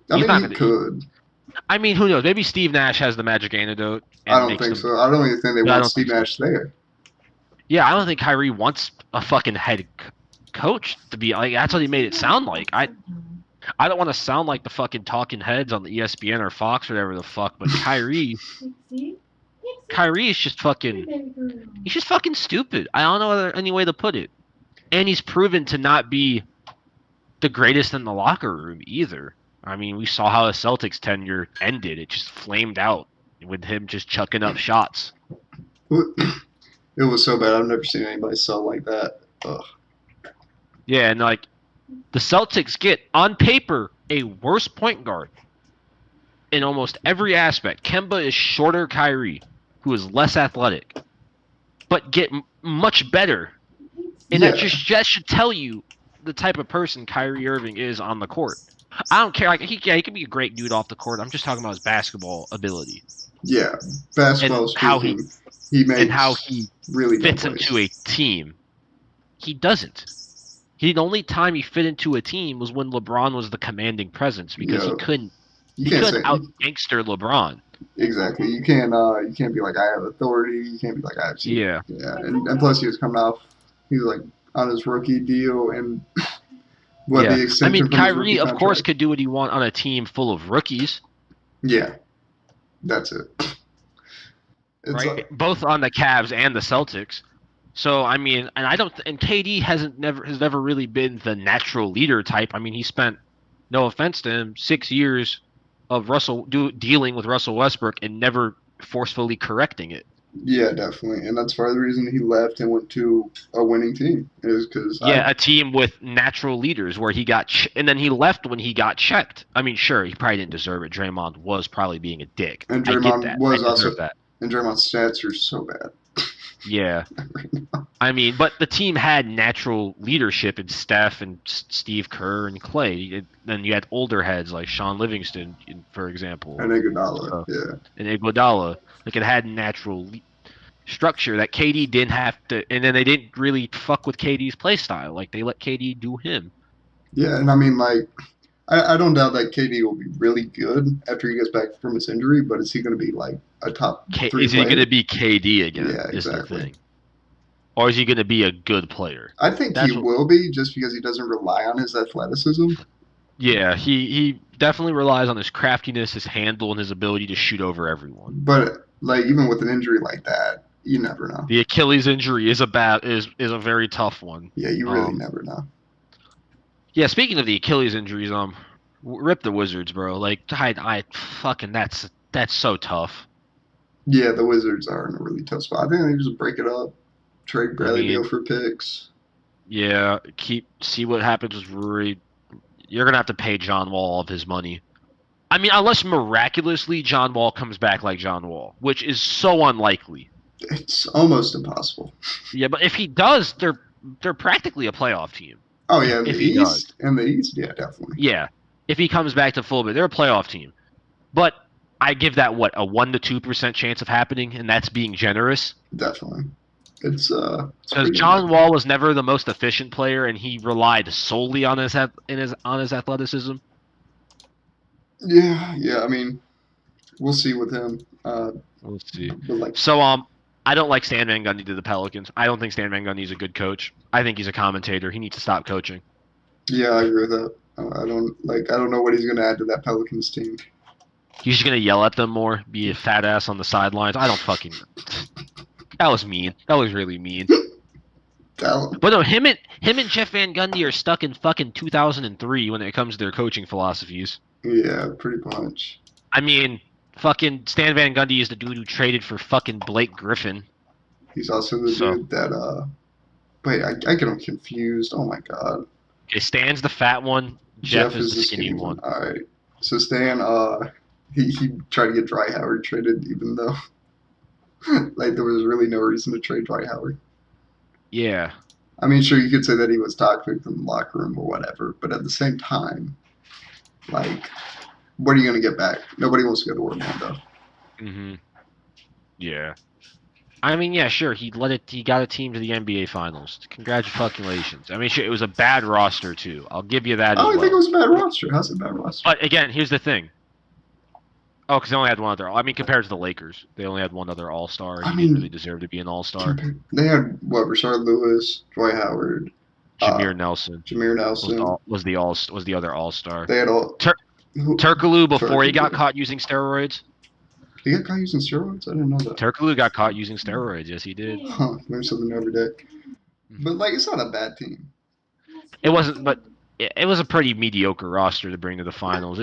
A: I
B: he's
A: mean,
B: not
A: he
B: gonna.
A: could.
B: I mean, who knows? Maybe Steve Nash has the magic antidote
A: I
B: and
A: don't
B: makes
A: think
B: them.
A: so. I don't even think they
B: But I
A: want
B: don't
A: Steve
B: think so.
A: Nash there.
B: Yeah, I don't think Kyrie wants a fucking head coach to be like. That's what he made it sound like. I don't want to sound like the fucking talking heads on the ESPN or Fox or whatever the fuck, but Kyrie is just fucking. He's just fucking stupid. I don't know any way to put it. And he's proven to not be the greatest in the locker room either. I mean, we saw how the Celtics tenure ended. It just flamed out with him just chucking up shots.
A: It was so bad. I've never seen anybody sell like that. Ugh.
B: Yeah, and like the Celtics get on paper a worse point guard in almost every aspect. Kemba is shorter Kyrie, who is less athletic, but get much better. And
A: Yeah.
B: that should tell you the type of person Kyrie Irving is on the court. I don't care. Like he can be a great dude off the court. I'm just talking about his basketball ability.
A: Yeah. Basketball
B: and how
A: speaking, he makes
B: and how he
A: really
B: fits
A: good plays.
B: into a team. He doesn't. The only time he fit into a team was when LeBron was the commanding presence because he couldn't out gangster LeBron.
A: Exactly. You can't be like, I have authority. You can't be like, I have team.
B: Yeah.
A: And plus he was coming off, he was like on his rookie deal and
B: the
A: extension
B: I mean,
A: from his
B: Kyrie,
A: rookie
B: of course,
A: contract.
B: could do what he wants on a team full of rookies.
A: Yeah. That's it. It's
B: right? Both on the Cavs and the Celtics. So I mean, and KD has never really been the natural leader type. I mean, he spent, no offense to him, 6 years of dealing with Russell Westbrook and never forcefully correcting it.
A: Yeah, definitely, and that's part of the reason he left and went to a winning team is because
B: a team with natural leaders where he got and then he left when he got checked. I mean, sure, he probably didn't deserve it. Draymond was probably being a dick.
A: And Draymond was also that. And Draymond's stats are so bad.
B: Yeah. I mean, but the team had natural leadership in Steph and Steve Kerr and Clay. Then you had older heads like Sean Livingston, for example.
A: And Iguodala,
B: And Iguodala. Like, it had natural structure that KD didn't have to, and then they didn't really fuck with KD's play style. Like, they let KD do him.
A: Yeah, and I mean, like, I don't doubt that KD will be really good after he gets back from his injury, but is he going to be like a top 3 player?
B: Is he going to be KD again?
A: Yeah, exactly.
B: Is the thing. Or is he going to be a good player?
A: I think he will be, just because he doesn't rely on his athleticism.
B: Yeah, he definitely relies on his craftiness, his handle, and his ability to shoot over everyone.
A: But like even with an injury like that, you never know.
B: The Achilles injury is a very tough one.
A: Yeah, you really never know.
B: Yeah, speaking of the Achilles injuries, rip the Wizards, bro. Like, I fucking that's so tough.
A: Yeah, the Wizards are in a really tough spot. I think they just break it up, trade Bradley Beal for picks.
B: Yeah, see what happens with Rui. You're gonna have to pay John Wall all of his money. I mean, unless miraculously John Wall comes back like John Wall, which is so unlikely.
A: It's almost impossible.
B: Yeah, but if he does, they're practically a playoff team.
A: Oh yeah, in the East, yeah, definitely.
B: Yeah, if he comes back to full, they're a playoff team. But I give that a 1 to 2% chance of happening, and that's being generous.
A: Definitely, it's
B: because John Wall was never the most efficient player, and he relied solely on his athleticism.
A: Yeah. I mean, we'll see with him.
B: We'll see. So I don't like Stan Van Gundy to the Pelicans. I don't think Stan Van Gundy is a good coach. I think he's a commentator. He needs to stop coaching.
A: Yeah, I agree with that. I don't know what he's going to add to that Pelicans team.
B: He's just going to yell at them more, be a fat ass on the sidelines. I don't fucking. That was mean. That was really mean. But no, him and Jeff Van Gundy are stuck in fucking 2003 when it comes to their coaching philosophies.
A: Yeah, pretty much.
B: I mean, fucking Stan Van Gundy is the dude who traded for fucking Blake Griffin.
A: He's also the dude that wait, I get him confused. Oh my god.
B: Okay, Stan's the fat one. Jeff is the skinny one.
A: All right. So Stan, He tried to get Dry Howard traded, even though like there was really no reason to trade Dry Howard.
B: Yeah.
A: I mean, sure, you could say that he was toxic in the locker room or whatever, but at the same time, like, what are you going to get back? Nobody wants to go to Orlando.
B: Mm-hmm. Yeah. I mean, yeah, sure. He got a team to the NBA Finals. Congratulations. I mean, sure, it was a bad roster too. I'll give you that
A: I
B: as
A: don't think it
B: well.
A: was a bad roster. How's it a bad roster?
B: But again, here's the thing. Oh, because they only had one other. I mean, compared to the Lakers, they only had one other All Star.
A: I
B: He didn't really
A: mean,
B: deserve to be an All Star.
A: they had what? Rashard Lewis, Dwight Howard, uh,
B: Jameer Nelson
A: Jameer Nelson.
B: was the other All Star.
A: They had all. Who,
B: Turkoglu before he got
A: Turkoglu.
B: caught using steroids.
A: He got caught using steroids? I didn't know that.
B: Turkoglu got caught using steroids. Yes, he did.
A: Huh, learn something every day. But, like, it's not a bad team.
B: It wasn't, but it was a pretty mediocre roster to bring to the finals.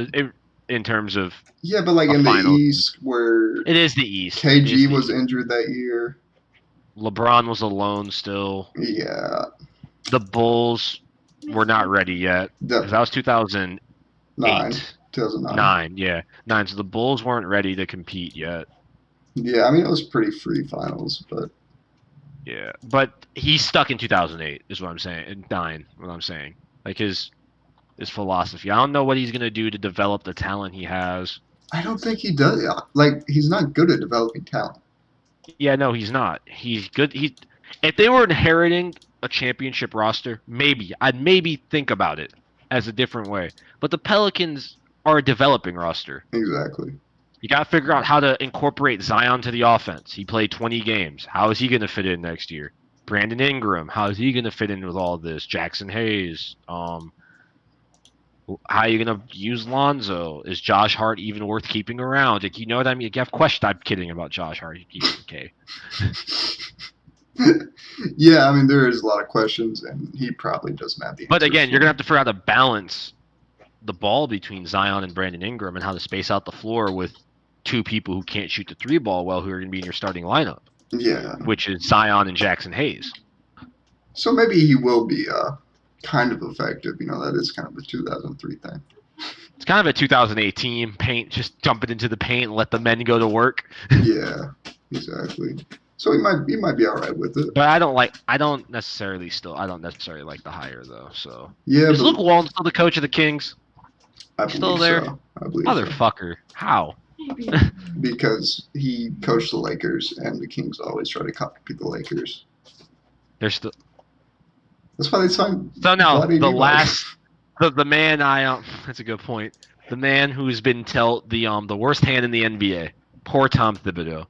B: In terms of
A: Yeah, but, like,
B: a
A: in the
B: finals.
A: East, where
B: It is the East.
A: KG was injured that year.
B: LeBron was alone still.
A: Yeah.
B: The Bulls were not ready yet. Because that was 2008.
A: 2009.
B: 9, yeah. 9. So the Bulls weren't ready to compete yet.
A: Yeah, I mean, it was pretty free finals, but.
B: Yeah. But he's stuck in 2008, is what I'm saying. In 9, what I'm saying. Like his philosophy. I don't know what he's going to do to develop the talent he has.
A: I don't think he does. Like, he's not good at developing talent.
B: Yeah, no, he's not. He's good. If they were inheriting a championship roster, I'd maybe think about it as a different way. But the Pelicans are a developing roster.
A: Exactly.
B: You got to figure out how to incorporate Zion to the offense. He played 20 games. How is he going to fit in next year? Brandon Ingram, how is he going to fit in with all this? Jackson Hayes, how are you going to use Lonzo? Is Josh Hart even worth keeping around? Like, you know what I mean? You have questions. I'm kidding about Josh Hart. Okay.
A: Yeah, I mean, there is a lot of questions, and he probably doesn't have the answers.
B: But again, you're going to have to figure out how to balance the ball between Zion and Brandon Ingram and how to space out the floor with two people who can't shoot the 3 ball well who are going to be in your starting lineup.
A: Yeah.
B: Which is Zion and Jackson Hayes.
A: So maybe he will be kind of effective. You know, that is kind of a 2003 thing.
B: It's kind of a 2018 paint, just dump it into the paint and let the men go to work.
A: Yeah, exactly. So he might be all right with it.
B: But I don't necessarily like the hire though. So
A: yeah,
B: is Luke Walton still the coach of the Kings?
A: I believe
B: Still there?
A: So. I believe
B: Motherfucker.
A: So.
B: How?
A: Because he coached the Lakers, and the Kings always try to copy the Lakers.
B: They're still.
A: That's why they signed.
B: So now the man that's a good point. The man who's been dealt the worst hand in the NBA. Poor Tom Thibodeau.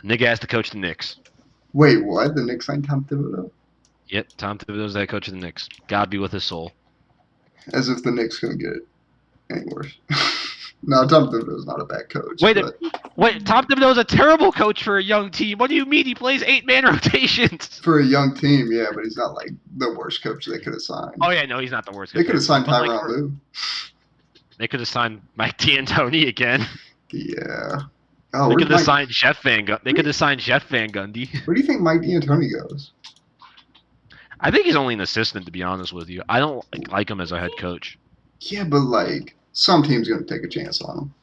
B: Nigga has to coach the Knicks.
A: Wait, what? The Knicks signed Tom Thibodeau?
B: Yep, Tom Thibodeau's the head coach of the Knicks. God be with his soul.
A: As if the Knicks couldn't get it any worse. No, Tom Thibodeau's not a bad coach.
B: Wait, Tom Thibodeau's a terrible coach for a young team. What do you mean? He plays 8-man rotations.
A: For a young team, yeah, but he's not like the worst coach they could have signed.
B: Oh yeah, no, he's not the worst.
A: They could have signed Tyronn Lue.
B: They could have signed Mike D'Antoni again.
A: Yeah. Oh,
B: they could have signed Jeff Van Gundy.
A: Where do you think Mike D'Antoni goes?
B: I think he's only an assistant, to be honest with you. I don't like him as a head coach.
A: Yeah, but like some team's gonna take a chance on him.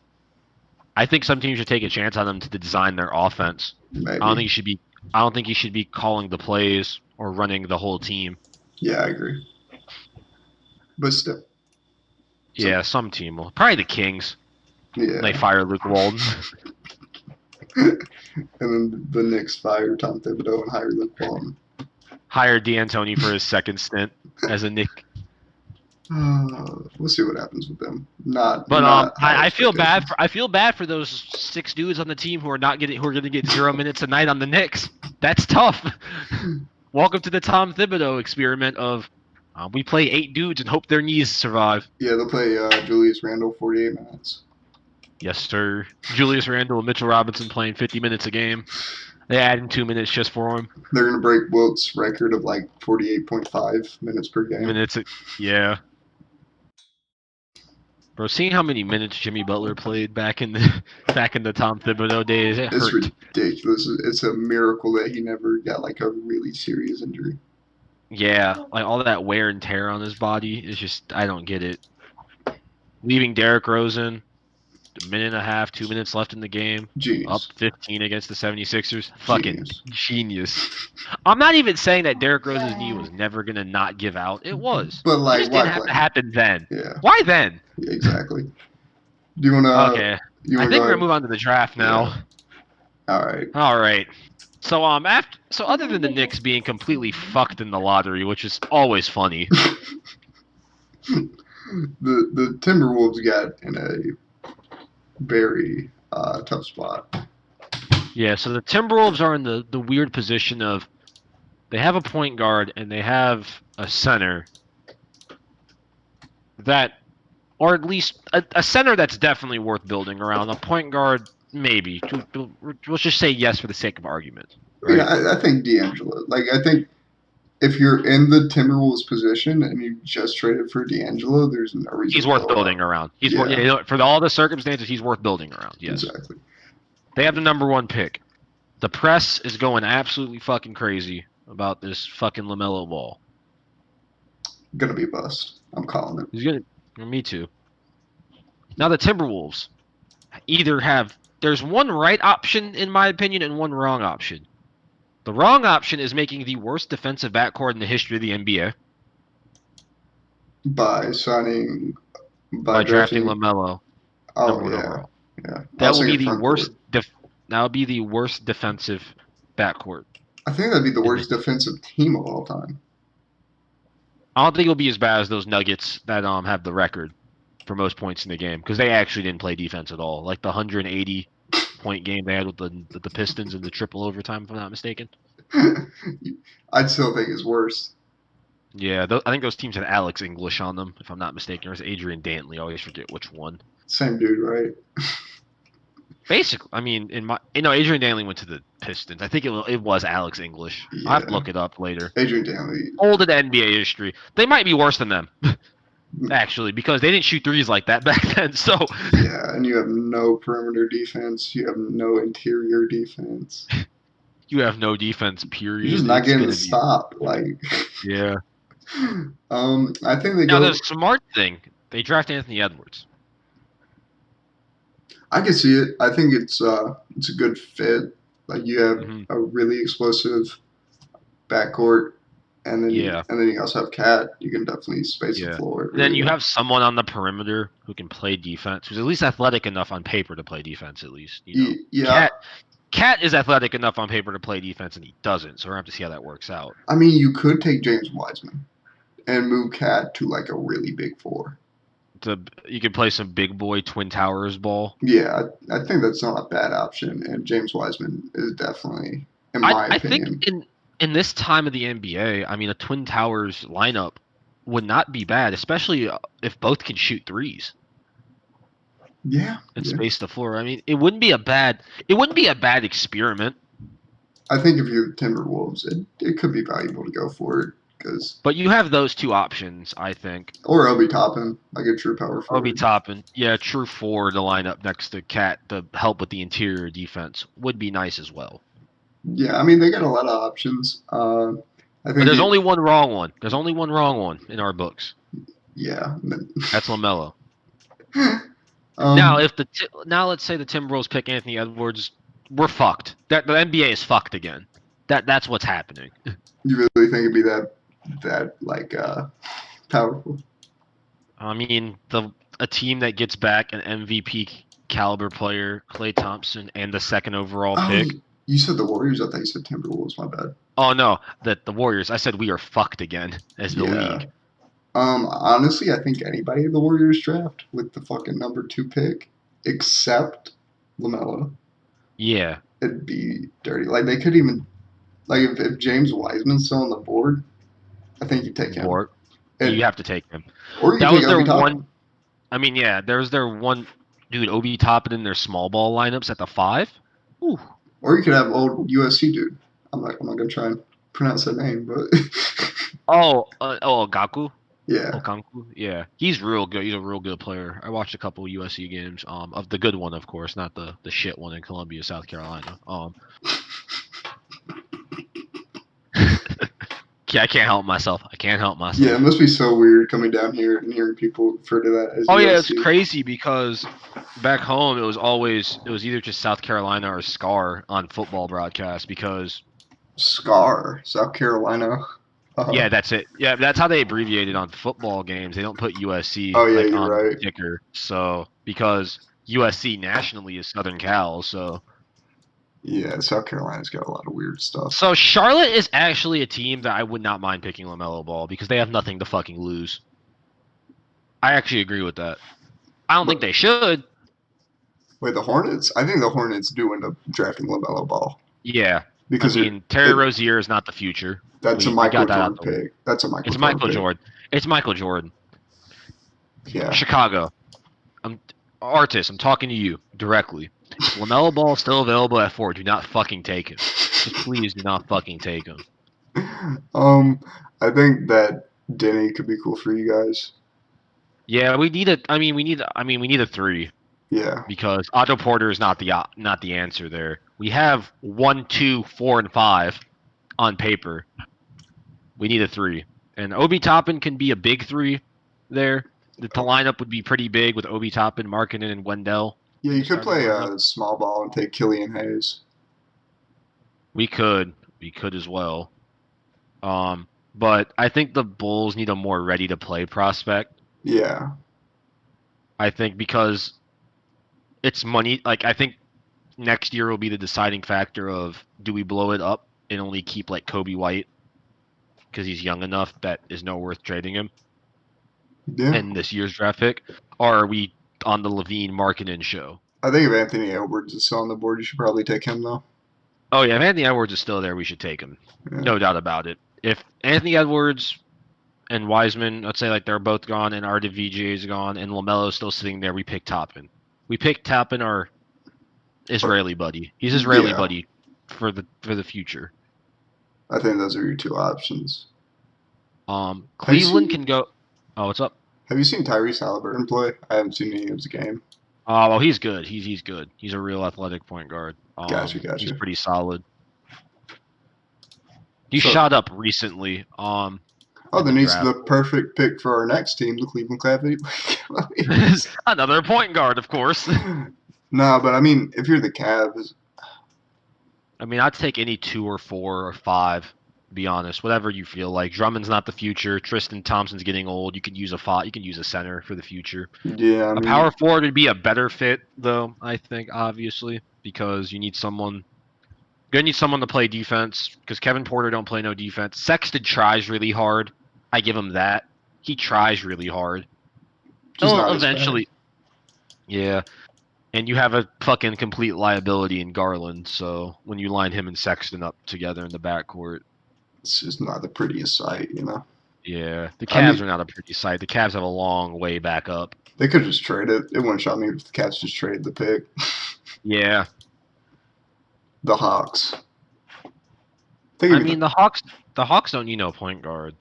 B: I think some teams should take a chance on him to design their offense.
A: Maybe.
B: I don't think he should be calling the plays or running the whole team.
A: Yeah, I agree. But still.
B: Yeah, some team will. Probably the Kings.
A: Yeah.
B: They fire Luke Walton.
A: And then the Knicks fire Tom Thibodeau and hire Luke Walton.
B: Hire D'Antoni for his second stint as a Knick.
A: We'll see what happens with them.
B: I feel bad. I feel bad for those 6 dudes on the team who are going to get 0 minutes a night on the Knicks. That's tough. Welcome to the Tom Thibodeau experiment of we play 8 dudes and hope their knees survive.
A: Yeah, they'll play Julius Randle 48 minutes.
B: Yes, sir. Julius Randle and Mitchell Robinson playing 50 minutes a game. They add in 2 minutes just for him.
A: They're gonna break Wilt's record of like 48.5 minutes per game.
B: Yeah. Bro, seeing how many minutes Jimmy Butler played back in the Tom Thibodeau days,
A: it's ridiculous. It's a miracle that he never got like a really serious injury.
B: Yeah, like all that wear and tear on his body is just I don't get it. leaving Derrick Rose in, a minute and a half, 2 minutes left in the game,
A: Genius.
B: up 15 against the 76ers. Fucking
A: Genius.
B: genius. I'm not even saying that Derrick Rose's knee was never going to not give out. It was.
A: But
B: It
A: like,
B: just
A: why
B: didn't have
A: play
B: to
A: him?
B: happen then.
A: Yeah,
B: Why then?
A: yeah, exactly. Do you wanna
B: Okay.
A: you
B: I
A: wanna go
B: think we're going to
A: ahead?
B: move on to the draft
A: Yeah.
B: now.
A: All right.
B: All right. So other than the Knicks being completely fucked in the lottery, which is always funny.
A: The Timberwolves got in a very tough spot.
B: Yeah, so the Timberwolves are in the weird position of they have a point guard and they have a center that, or at least a center that's definitely worth building around. A point guard, maybe. Let's just say yes for the sake of argument,
A: Yeah,
B: right?
A: I think D'Angelo. Like, I think if you're in the Timberwolves position and you just traded for D'Angelo, there's no reason
B: He's
A: to
B: worth
A: blow it
B: building
A: up.
B: around.
A: Yeah,
B: For all the circumstances, he's worth building around. Yes,
A: exactly.
B: they have the number one pick. The press is going absolutely fucking crazy about this fucking LaMelo Ball.
A: Gonna be a bust. I'm calling it.
B: He's gonna. Me too. Now the Timberwolves either have. There's one right option in my opinion and one wrong option. The wrong option is making the worst defensive backcourt in the history of the NBA
A: By signing, by
B: by drafting
A: drafting.
B: LaMelo number
A: Oh
B: one
A: yeah,
B: overall.
A: yeah. I
B: That
A: was
B: will be
A: thinking
B: the
A: front
B: worst.
A: court.
B: That will be the worst defensive backcourt
A: I think that'd be the
B: in the
A: worst defensive team of all time.
B: I don't think it'll be as bad as those Nuggets that have the record for most points in the game because they actually didn't play defense at all. Like the 180 point game they had with the Pistons in the triple overtime, if I'm not mistaken.
A: I'd still think it's worse.
B: Yeah, I think those teams had Alex English on them, if I'm not mistaken, or it's Adrian Dantley. I always forget which one.
A: Same dude, right?
B: Basically, I mean, Adrian Dantley went to the Pistons. I think it was Alex English. I'll have to
A: Yeah.
B: look it up later.
A: Adrian Dantley.
B: Old in NBA history. They might be worse than them. Actually, because they didn't shoot threes like that back then. So
A: Yeah, and you have no perimeter defense. You have no interior defense.
B: you have no defense.
A: You're just
B: Period.
A: not
B: It's
A: getting
B: gonna
A: the
B: be
A: stop. Like,
B: yeah.
A: I think they
B: Now the
A: go.
B: smart thing, they draft Anthony Edwards.
A: I can see it. I think it's a good fit. Like you have
B: Hmm.
A: a really explosive backcourt,
B: Yeah,
A: and then you also have Cat. You can definitely space the
B: yeah.
A: floor
B: Then
A: really
B: you
A: well.
B: have someone on the perimeter who can play defense, who's at least athletic enough on paper to play defense. At least
A: Yeah,
B: Cat is athletic enough on paper to play defense, and he doesn't. So we're gonna have to see how that works out.
A: I mean, you could take James Wiseman and move Cat to like a really big four.
B: You can play some big boy Twin Towers ball.
A: Yeah, I think that's not a bad option, and James Wiseman is definitely, in my
B: I think
A: opinion,
B: in this time of the NBA, I mean, a Twin Towers lineup would not be bad, especially if both can shoot threes
A: yeah,
B: and
A: yeah.
B: space the floor. I mean, it wouldn't be a bad experiment.
A: I think if you're the Timberwolves, it could be valuable to go for it because,
B: But you have those two options, I think.
A: or Obi Toppin, like a true power
B: Obi
A: forward.
B: Toppin, yeah, true four to line up next to Cat to help with the interior defense would be nice as well.
A: Yeah, I mean they got a lot of options. I
B: But
A: think
B: there's only one wrong one. There's only one wrong one in our books.
A: yeah.
B: That's LaMelo.
A: um,
B: Now let's say the Timberwolves pick Anthony Edwards, we're fucked. That the NBA is fucked again. That's what's happening.
A: you really think it'd be that like powerful?
B: I mean, a team that gets back an MVP caliber player, Klay Thompson, and the second overall
A: Oh,
B: pick.
A: you said the Warriors. I thought you said Timberwolves. My bad.
B: Oh no, the Warriors. I said we are fucked again as the
A: Yeah.
B: league.
A: Honestly, I think anybody in the Warriors draft with the fucking number 2 pick, except Lamelo,
B: Yeah.
A: it'd be dirty. Like they could even like if James Wiseman's still on the board, I think you take him.
B: Or
A: And,
B: you have to take him.
A: or you
B: That
A: take
B: was their
A: Obi Toppin.
B: one. I mean, yeah, there's their one dude, Obi Toppin in their small ball lineups at the 5. Ooh.
A: Or you could have old USC dude. I'm not gonna try and pronounce that name, but
B: Gaku.
A: yeah.
B: Okonkwo? Yeah, he's real good. He's a real good player. I watched a couple of USC games. Of the good one, of course, not the shit one in Columbia, South Carolina. I can't help myself. I can't help
A: Yeah, it
B: myself.
A: must be so weird coming down here and hearing people refer to that as
B: Oh yeah, it's
A: USC.
B: crazy because back home it was either just South Carolina or SCAR on football broadcasts because
A: Scar, South Carolina.
B: yeah, that's it. Yeah, that's how they abbreviate it on football games. They don't put USC
A: Oh yeah,
B: like
A: you're
B: on the
A: right.
B: ticker. So because USC nationally is Southern Cal, so
A: Yeah, South Carolina's got a lot of weird stuff.
B: so Charlotte is actually a team that I would not mind picking LaMelo Ball because they have nothing to fucking lose. I actually agree with that. I don't think
A: But
B: they should.
A: wait, the Hornets? I think the Hornets do end up drafting LaMelo Ball
B: Yeah. I
A: because
B: mean, Terry
A: it
B: Rozier is not the future.
A: that's a
B: We
A: Michael
B: got that out
A: Jordan
B: the way.
A: pick. That's a Michael
B: It's
A: Jordan
B: Michael
A: pick.
B: Jordan. It's Michael Jordan.
A: Yeah,
B: Chicago. I'm Artist. I'm talking to you directly. If LaMelo Ball is still available at 4, do not fucking take him. Just please do not fucking take him.
A: I think that Denny could be cool for you guys.
B: Yeah, we need a. We need a 3
A: Yeah,
B: because Otto Porter is not the answer there. We have 1, 2, 4, and 5 on paper. We need a 3, and Obi Toppin can be a big 3 there. The lineup would be pretty big with Obi Toppin, Markkinen, and Wendell
A: yeah.
B: in
A: You
B: the
A: could
B: starting
A: play
B: lineup.
A: a small ball and take Killian Hayes.
B: We could as well. But I think the Bulls need a more ready to play prospect.
A: Yeah,
B: I think because it's money. Like I think next year will be the deciding factor of do we blow it up and only keep like Kobe White because he's young enough that is no worth trading him
A: yeah.
B: in this year's draft pick, or are we on the Levine Markkinen show?
A: I think if Anthony Edwards is still on the board, you should probably take him though.
B: Oh yeah, if Anthony Edwards is still there, we should take him.
A: Yeah,
B: No doubt about it. If Anthony Edwards and Wiseman, let's say like they're both gone and RDVJ is gone and Lamelo's still sitting there, we pick Toppin. We pick Toppin our Israeli buddy. He's Israeli
A: yeah.
B: buddy for the future.
A: I think those are your two options. Have you
B: Cleveland
A: seen
B: can go. Oh, what's up?
A: Have you seen Tyrese Halliburton play? I haven't seen any of his game.
B: Well, he's good. He's good. He's a real athletic point guard.
A: Gotcha,
B: He's
A: gotcha.
B: pretty solid. He
A: So,
B: shot up recently.
A: oh,
B: In the
A: then he's
B: draft.
A: the perfect pick for our next team, the Cleveland Cavaliers.
B: Another point guard, of course.
A: No, but I mean, if you're the Cavs,
B: I mean, I'd take any 2 or 4 or 5. To be honest, whatever you feel like. Drummond's not the future. Tristan Thompson's getting old. You could use a You can use a center for the future.
A: yeah, I
B: A
A: mean,
B: power forward would be a better fit, though. I think obviously because you need someone. You're gonna need someone to play defense because Kevin Porter don't play no defense. Sexton tries really hard. I give him that. He tries really hard.
A: just
B: Oh,
A: not as bad.
B: eventually, yeah. And you have a fucking complete liability in Garland. So when you line him and Sexton up together in the backcourt,
A: It's just not the prettiest sight, you know.
B: yeah, the
A: I
B: Cavs
A: mean,
B: are not a pretty sight. The Cavs have a long way back up.
A: they could just trade it. It wouldn't shock me if the Cavs just traded the pick.
B: Yeah,
A: The Hawks. They
B: I
A: give you
B: mean
A: the
B: The Hawks don't need no point guard.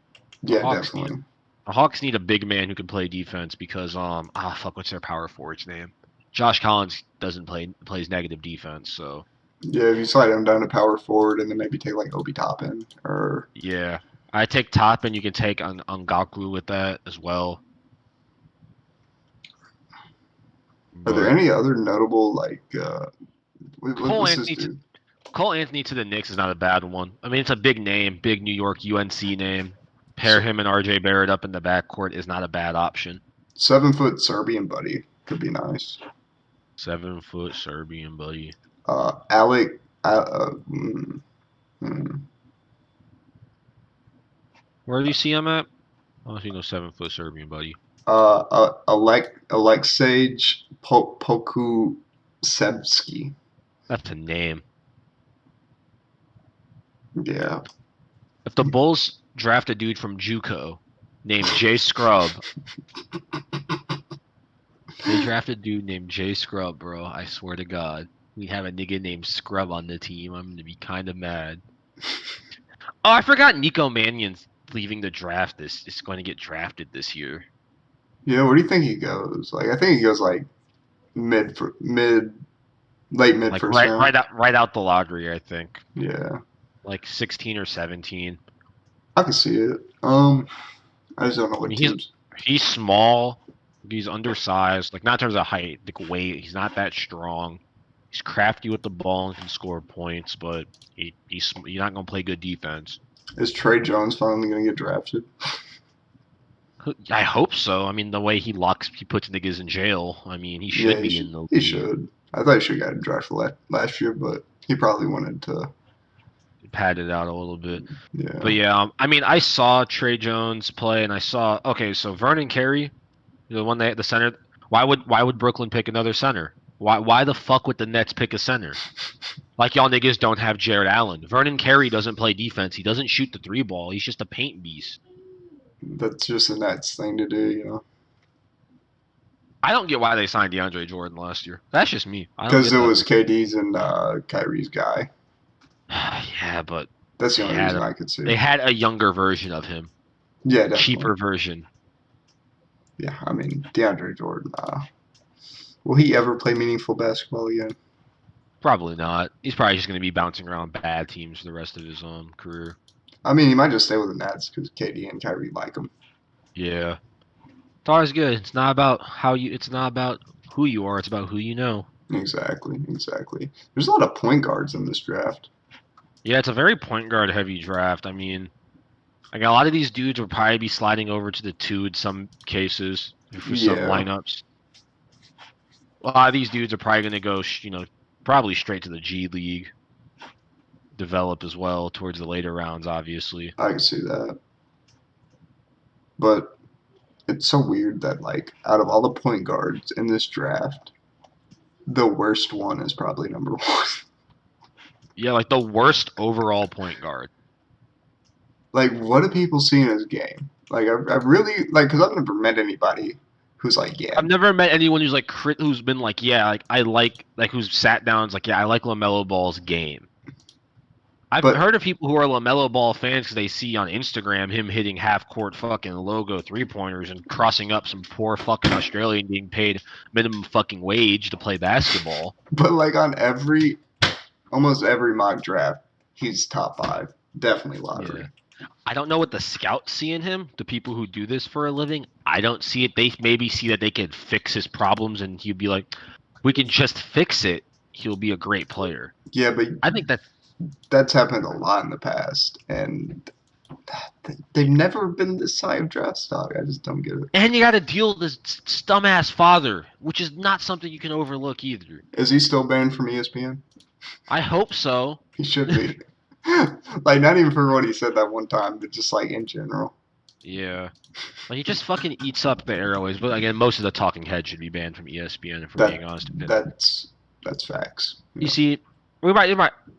B: The
A: yeah,
B: Hawks need
A: definitely.
B: the Hawks need a big man who can play defense because fuck, what's their power forward's name? Josh Collins doesn't plays negative defense, so
A: Yeah, if you slide him down to power forward and then maybe take like Obi Toppin or
B: yeah. I take top and you can take on Ngakwu with that as well.
A: are there
B: But
A: any other notable like
B: Cole
A: what's this
B: Anthony to
A: dude?
B: Cole Anthony to the Knicks is not a bad one. I mean, it's a big name, big New York UNC name. Pair
A: S-
B: him and RJ Barrett up in the backcourt is not a bad option.
A: 7 foot Serbian buddy could be nice.
B: 7 foot Serbian buddy.
A: Alec. Hmm.
B: Where do you see him at? Oh, you know, 7 foot Serbian buddy.
A: Alexej Pokusevsky.
B: That's a name.
A: Yeah.
B: If the Bulls draft a dude from JUCO named Jay Scrub, they draft a dude named Jay Scrub, bro. I swear to God, we have a nigga named Scrub on the team. I'm gonna be kind of mad. Oh, I forgot Nico Mannion's leaving the draft. This is going to get drafted this year.
A: Yeah, where do you think he goes? Like, I think he goes like late mid
B: Like
A: first round.
B: right out the lottery, I think.
A: Yeah.
B: Like 16 or 17.
A: I can see it. I just don't know
B: I
A: what
B: mean,
A: teams.
B: he's small. He's undersized. Like not in terms of height, like weight. He's not that strong. He's crafty with the ball and can score points, but he's not gonna play good defense.
A: Is Trey Jones finally going to get drafted?
B: I hope so. I mean, the way he puts niggas in jail. I mean, he
A: Yeah,
B: should be in the
A: he
B: league.
A: should. I thought he should have got drafted last year, but he probably wanted to.
B: Pad it out a little bit.
A: Yeah.
B: But yeah, I mean, I saw Trey Jones play, and I saw so Vernon Carey, the one the center. Why would Brooklyn pick another center? Why the fuck would the Nets pick a center? Like y'all niggas don't have Jared Allen. Vernon Carey doesn't play defense. He doesn't shoot the three ball. He's just a paint beast.
A: That's just a Nets thing to do, you know.
B: I don't get why they signed DeAndre Jordan last year. That's just me. I don't
A: Because
B: get
A: it
B: that.
A: was KD's and Kyrie's guy.
B: Yeah, but
A: That's the only reason I could see.
B: they had a younger version of him.
A: Yeah, definitely.
B: Cheaper version.
A: Yeah, I mean, DeAndre Jordan. Will he ever play meaningful basketball again?
B: Probably not. He's probably just going to be bouncing around bad teams for the rest of his career.
A: I mean, he might just stay with the Nets because KD and Kyrie like him.
B: Yeah. It's always good. It's not about it's not about who you are. It's about who you know.
A: Exactly. There's a lot of point guards in this draft.
B: Yeah, it's a very point guard heavy draft. I mean, like a lot of these dudes will probably be sliding over to the 2 in some cases for some lineups. A lot of these dudes are probably going to go, probably straight to the G League. Develop as well towards the later rounds, obviously.
A: I can see that. But it's so weird that, like, out of all the point guards in this draft, the worst one is probably number 1.
B: Yeah, like the worst overall point guard.
A: Like, what do people see in his game? Like, I really, like, because I've never met anybody who's like, yeah.
B: I've never met anyone who's like who's been like, yeah, like I like who's sat down and is like, yeah, I like LaMelo Ball's game. I've heard of people who are LaMelo Ball fans because they see on Instagram him hitting half-court fucking logo three-pointers and crossing up some poor fucking Australian being paid minimum fucking wage to play basketball.
A: But like on almost every mock draft, he's top 5. Definitely lottery.
B: Yeah. I don't know what the scouts see in him, the people who do this for a living. I don't see it. They maybe see that they can fix his problems and he'd be like, we can just fix it. He'll be a great player.
A: Yeah, but
B: I think
A: that's happened a lot in the past, and they've never been this high of draft stock. I just don't get it.
B: And you got to deal with this dumbass father, which is not something you can overlook either.
A: Is he still banned from ESPN?
B: I hope so.
A: He should be. Like, not even for what he said that one time, but just like in general.
B: Yeah. Like, he just fucking eats up the airways. But again, most of the talking heads should be banned from ESPN, if we're being honest.
A: That's facts.
B: You see,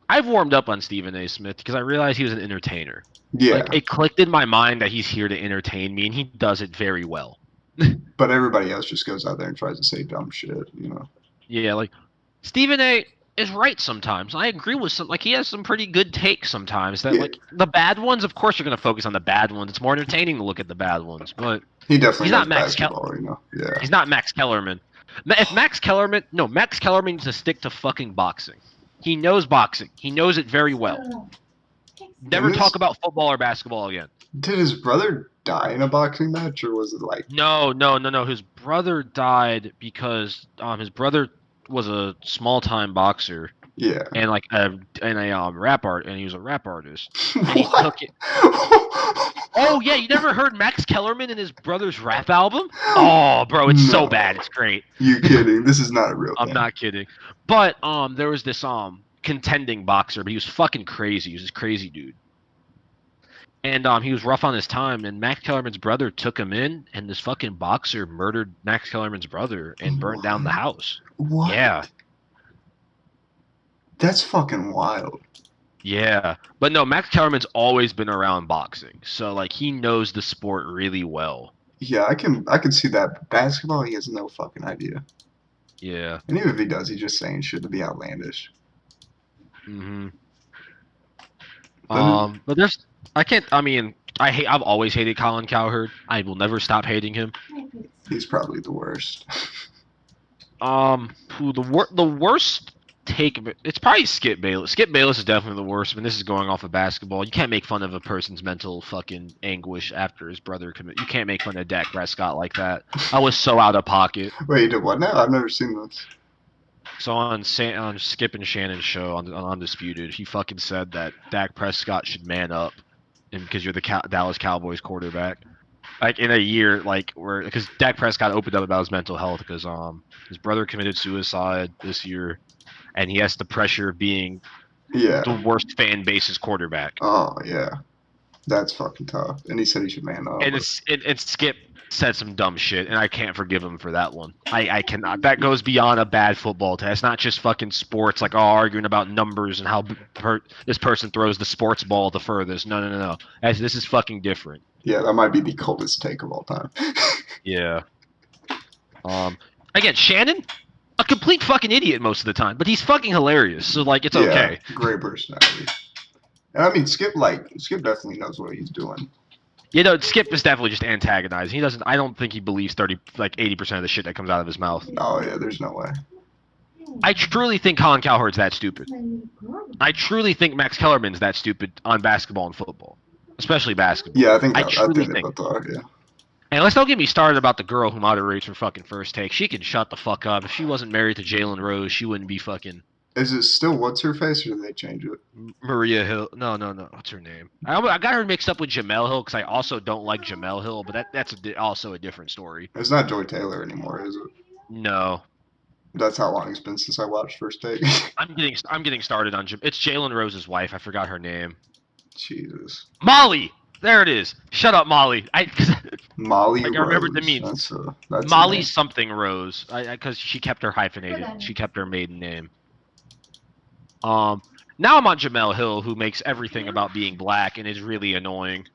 B: I've warmed up on Stephen A. Smith because I realized he was an entertainer.
A: Yeah.
B: Like, it clicked in my mind that he's here to entertain me, and he does it very well.
A: But everybody else just goes out there and tries to say dumb shit, you know?
B: Yeah, like, Stephen A. is right sometimes. I agree with he has some pretty good takes sometimes. That, like, the bad ones, of course you're going to focus on the bad ones. It's more entertaining to look at the bad ones, but
A: he definitely
B: he's not Max
A: Kellerman. You know? Yeah.
B: He's not Max Kellerman. If Max Kellerman needs to stick to fucking boxing. He knows boxing. He knows it very well. Never talk about football or basketball again.
A: Did his brother die in a boxing match, or was it like?
B: No. His brother died because his brother was a small-time boxer.
A: Yeah.
B: And like rap art, and he was a rap artist. And he took it. Oh yeah, you never heard Max Kellerman and his brother's rap album? Oh, bro, it's so bad, it's great.
A: You kidding? This is not a real thing.
B: I'm not kidding. But there was this contending boxer, but he was fucking crazy. He was this crazy dude. And he was rough on his time, and Max Kellerman's brother took him in, and this fucking boxer murdered Max Kellerman's brother and burned down the house.
A: What?
B: Yeah.
A: That's fucking wild.
B: Yeah. But no, Max Kellerman's always been around boxing. So like he knows the sport really well.
A: Yeah, I can see that. Basketball, he has no fucking idea.
B: Yeah.
A: And even if he does, he's just saying shit to be outlandish.
B: Mm-hmm. But I've always hated Colin Cowherd. I will never stop hating him.
A: He's probably the worst.
B: The worst take it's probably Skip Bayless. Skip Bayless is definitely the worst, but this is going off of basketball. You can't make fun of a person's mental fucking anguish after his brother commit. You can't make fun of Dak Prescott like that. I was so out of pocket.
A: Wait, you did what now? I've never seen this.
B: So on Skip and Shannon's show on Undisputed, he fucking said that Dak Prescott should man up, and because you're the Dallas Cowboys quarterback. Like in a year, like where because Dak Prescott opened up about his mental health because his brother committed suicide this year, and he has the pressure of being
A: Yeah.
B: the worst fan base's quarterback.
A: Oh yeah, that's fucking tough. And he said he should man up.
B: And Skip said some dumb shit, and I can't forgive him for that one. I cannot. That goes beyond a bad football test. Not just fucking sports, like arguing about numbers and how this person throws the sports ball the furthest. No. This is fucking different.
A: Yeah, that might be the coldest take of all time.
B: Yeah. Again, Shannon, a complete fucking idiot most of the time, but he's fucking hilarious. So like, it's okay.
A: Great personality. And I mean, Skip definitely knows what he's doing.
B: You know, Skip is definitely just antagonizing. He doesn't. I don't think he believes 80% of the shit that comes out of his mouth.
A: Oh yeah, there's no way.
B: I truly think Colin Cowherd's that stupid. I truly think Max Kellerman's that stupid on basketball and football, especially basketball.
A: Yeah, I think
B: truly
A: they both are. Yeah.
B: And let's don't get me started about the girl who moderates her fucking first take. She can shut the fuck up. If she wasn't married to Jalen Rose, she wouldn't be fucking.
A: Is it still what's her face, or did they change it?
B: Maria Hill. No. What's her name? I got her mixed up with Jamel Hill because I also don't like Jamel Hill, but that's also a different story.
A: It's not Joy Taylor anymore, is it?
B: No.
A: That's how long it's been since I watched First Take.
B: I'm getting started on it's Jalen Rose's wife. I forgot her name.
A: Jesus.
B: Molly. There it is. Shut up, Molly.
A: Molly.
B: I remembered the memes.
A: That's
B: Molly something Rose. Because she kept her hyphenated. She kept her maiden name. Now I'm on Jamel Hill, who makes everything about being black and is really annoying.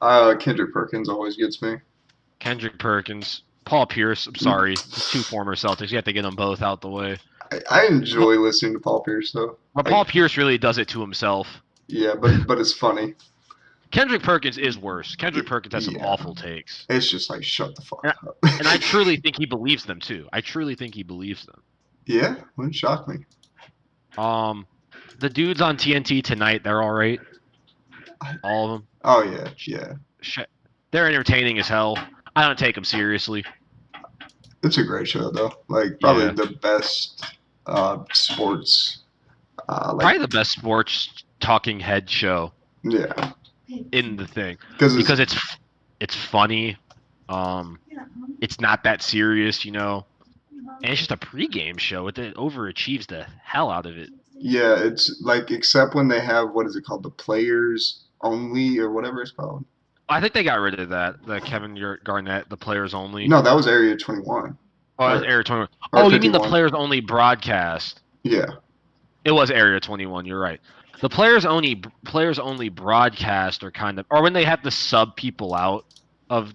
A: Kendrick Perkins always gets me.
B: Kendrick Perkins, Paul Pierce. I'm sorry, two former Celtics. You have to get them both out the way.
A: I enjoy listening to Paul Pierce though.
B: But Paul Pierce really does it to himself.
A: Yeah, but it's funny.
B: Kendrick Perkins is worse. Kendrick Perkins has some awful takes.
A: It's just like, shut the fuck up.
B: And I truly think he believes them too. I truly think he believes them.
A: Yeah, wouldn't shock me.
B: The dudes on TNT tonight, they're all right. All of them.
A: Oh yeah.
B: They're entertaining as hell. I don't take them seriously.
A: It's a great show though. Like probably the best sports.
B: Probably the best sports talking head show.
A: Yeah.
B: In the thing because it's funny, it's not that serious, you know, and it's just a pregame show. It overachieves the hell out of it.
A: Yeah, it's like except when they have what is it called, the players only or whatever it's called.
B: I think they got rid of that. The Kevin Garnett, the players only.
A: No, that was Area 21.
B: Oh, that was Area 21. Oh, you mean the players only broadcast?
A: Yeah.
B: It was Area 21. You're right. The players only broadcast are kind of, or when they have to sub people out of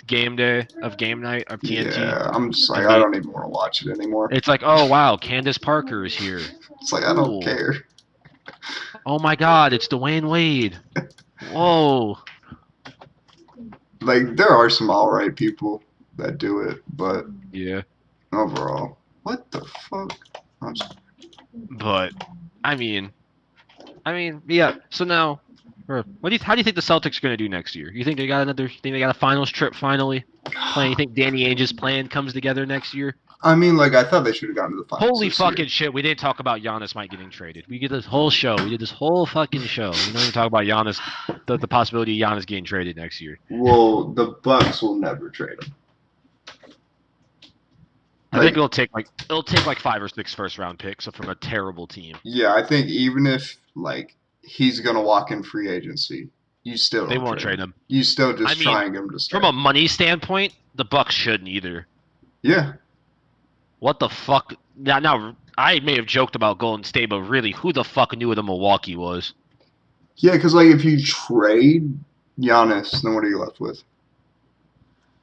B: game night of TNT.
A: Yeah, I'm just like, I don't even want to watch it anymore.
B: It's like, oh wow, Candace Parker is here.
A: It's like, I don't care.
B: Oh my God, it's Dwayne Wade. Whoa.
A: Like, there are some alright people that do it, but
B: yeah,
A: overall, what the fuck?
B: But I mean, yeah. So now, how do you think the Celtics are going to do next year? You think they got a finals trip finally? You think Danny Ainge's plan comes together next year?
A: I mean, like, I thought they should have gotten to the finals.
B: Holy fucking shit! We didn't talk about Giannis might getting traded. We did this whole show. We did this whole fucking show. We don't even talk about Giannis, the possibility of Giannis getting traded next year.
A: Well, the Bucks will never trade him.
B: I think it'll take like 5 or 6 first-round picks from a terrible team.
A: Yeah, I think even if like he's gonna walk in free agency, they
B: won't trade him.
A: You still just trying him to stay.
B: From a money standpoint, the Bucks shouldn't either.
A: Yeah.
B: What the fuck? Now I may have joked about Golden State, but really, who the fuck knew what a Milwaukee was?
A: Yeah, because like if you trade Giannis, then what are you left with?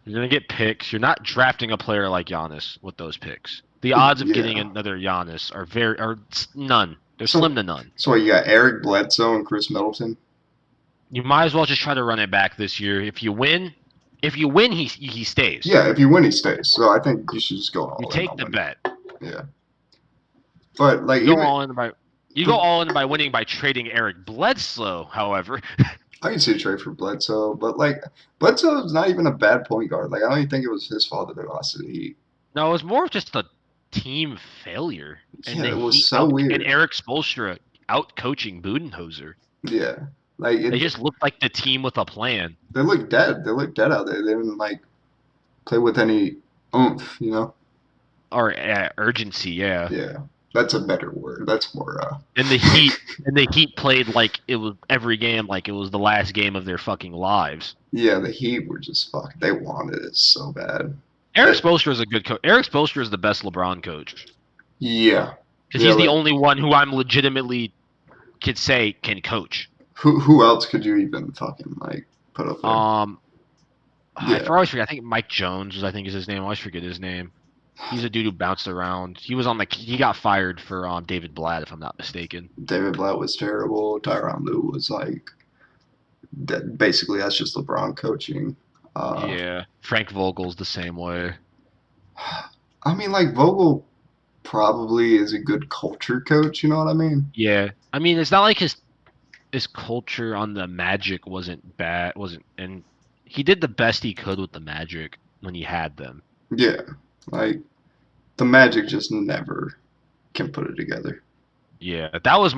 B: You're gonna get picks. You're not drafting a player like Giannis with those picks. The odds of getting another Giannis are none. They're slim to none.
A: So you got Eric Bledsoe and Chris Middleton.
B: You might as well just try to run it back this year. If you win, he stays.
A: Yeah, if you win, he stays. So I think you should just go all in.
B: You take the bet.
A: Yeah. But like
B: You go
A: even
B: all in by winning by trading Eric Bledsoe. However,
A: I can see a trade for Bledsoe, but like Bledsoe's not even a bad point guard. Like I don't even think it was his fault that they lost to the Heat.
B: no, it was more of just a team failure, and
A: Yeah, it was so
B: and
A: weird.
B: Eric Spoelstra out coaching Budenholzer.
A: Yeah, like
B: They
A: it,
B: just looked like the team with a plan.
A: they look dead. They look dead out there. They didn't like play with any oomph. You know?
B: Or urgency, yeah.
A: Yeah, that's a better word. That's more.
B: And the Heat played like it was every game, like it was the last game of their fucking lives.
A: Yeah, the Heat were just fucking. They wanted it so bad.
B: Eric
A: But,
B: Spoelstra is a good coach. Eric Spoelstra is the best LeBron coach
A: yeah,
B: because
A: yeah.
B: he's the
A: Like,
B: only one who I'm legitimately could say can coach.
A: who else could you even fucking like put up there?
B: I
A: Yeah.
B: always forget. I think Mike Jones I think is his name. I always forget his name. He's a dude who bounced around. He was on the. He got fired for David Blatt, if I'm not mistaken.
A: David Blatt was terrible. Tyronn Lue was like, basically that's just LeBron coaching.
B: Yeah, Frank Vogel's the same way.
A: I mean, like Vogel probably is a good culture coach. You know what I mean?
B: Yeah, I mean it's not like his culture on the Magic wasn't, and he did the best he could with the Magic when he had them.
A: Yeah, like the Magic just never can put it together.
B: Yeah, that was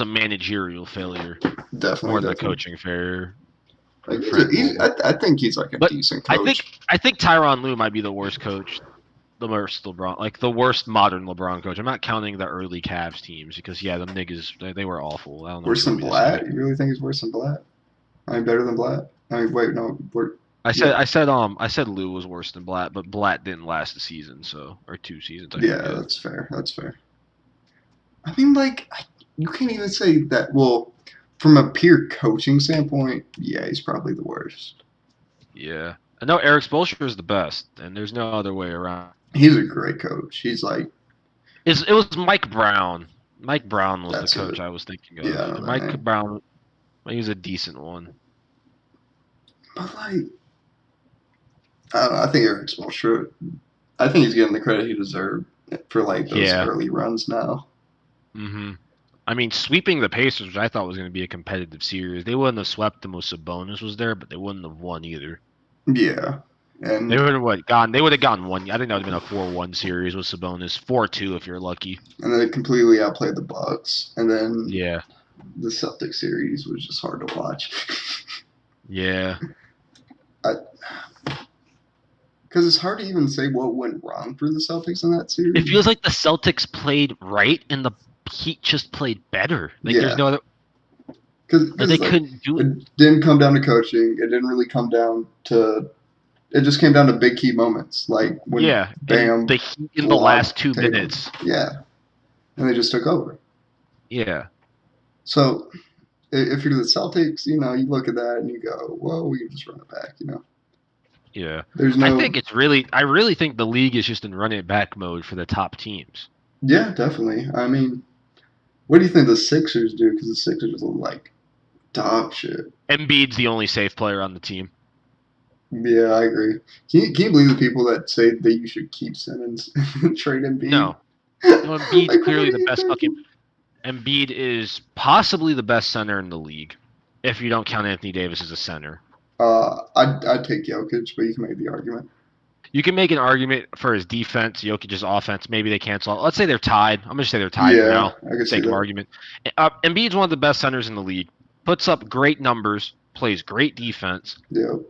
B: a managerial failure
A: Definitely,
B: more than a
A: definitely.
B: coaching failure.
A: Like
B: Frank Vogel.
A: I think he's like a
B: But
A: decent coach.
B: I think Tyronn Lue might be the worst coach, the worst LeBron, like the worst modern LeBron coach. I'm not counting the early Cavs teams because yeah, them niggas they were awful. I don't know
A: Worse
B: if you
A: than
B: want me to say
A: Blatt?
B: it.
A: You really think he's worse than Blatt? I mean, better than Blatt? I mean, wait, no. Yeah,
B: I said Lou was worse than Blatt, but Blatt didn't last a season, or 2 seasons, I
A: yeah,
B: forget.
A: that's fair. That's fair. I mean, like, you can't even say that. Well, from a pure coaching standpoint, yeah, he's probably the worst.
B: Yeah. I know Eric Spoelstra is the best, and there's no other way around.
A: He's a great coach. He's like,
B: It was Mike Brown. Mike Brown was the
A: that's
B: coach
A: it.
B: I was thinking of.
A: Yeah, I know
B: And
A: that
B: Mike
A: name.
B: Brown, he was a decent one.
A: But, like, I don't know. I think Eric Spoelstra, I think he's getting the credit he deserved for, like, those
B: Yeah.
A: early runs now.
B: Mm-hmm. I mean, sweeping the Pacers, which I thought was going to be a competitive series, they wouldn't have swept them if Sabonis was there, but they wouldn't have won either.
A: Yeah.
B: They
A: And
B: would have gone. They would have gotten one. I think that would have been a 4-1 series with Sabonis, 4-2 if you're lucky.
A: then it completely outplayed the Bucks. And then
B: Yeah.
A: the Celtics series was just hard to watch.
B: Yeah.
A: Because it's hard to even say what went wrong for the Celtics in that series.
B: It feels like the Celtics played right and the Heat just played better. Like there's no other.
A: Because
B: They
A: like,
B: couldn't do it.
A: it didn't come down to coaching. It didn't really come down to. It just came down to big key moments, like when Bam,
B: and the Heat in the
A: blowout
B: last 2
A: Tatum.
B: minutes.
A: Yeah, and they just took over.
B: Yeah.
A: So if you're the Celtics, you know, you look at that and you go, "Well, we can just run it back," you know.
B: Yeah.
A: There's no.
B: I really think the league is just in run it back mode for the top teams.
A: Yeah, definitely. I mean, what do you think the Sixers do? Because the Sixers look like dog shit.
B: Embiid's the only safe player on the team.
A: Yeah, I agree. Can you believe the people that say that you should keep Simmons and trade Embiid?
B: No. Embiid's
A: Like,
B: clearly
A: what are
B: the
A: you
B: best
A: thinking?
B: Embiid is possibly the best center in the league, if you don't count Anthony Davis as a center.
A: I'd take Jokic, but you can make the argument.
B: You can make an argument for his defense, Jokic's offense. Maybe they cancel out. Let's say they're tied. I'm going to say they're tied for now.
A: I can see
B: Sake of
A: that.
B: argument. Embiid's one of the best centers in the league. Puts up great numbers, plays great defense.
A: Yeah,
B: You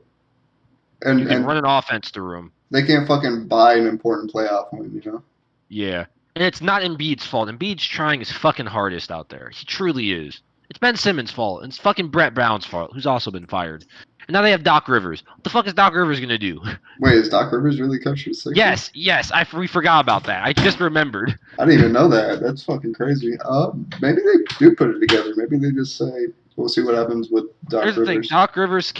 B: can
A: and
B: run an offense through him.
A: they can't fucking buy an important playoff win, you know.
B: Yeah. And it's not Embiid's fault. Embiid's trying his fucking hardest out there. He truly is. It's Ben Simmons' fault. And it's fucking Brett Brown's fault, who's also been fired. And now they have Doc Rivers. What the fuck is Doc Rivers going to do?
A: Wait, is Doc Rivers really coach for the Sixers?
B: Yes. We forgot about that. I just remembered.
A: I didn't even know that. That's fucking crazy. Maybe they do put it together. Maybe they just say, "We'll see what happens with Doc
B: Here's the thing.
A: Rivers."
B: Doc Rivers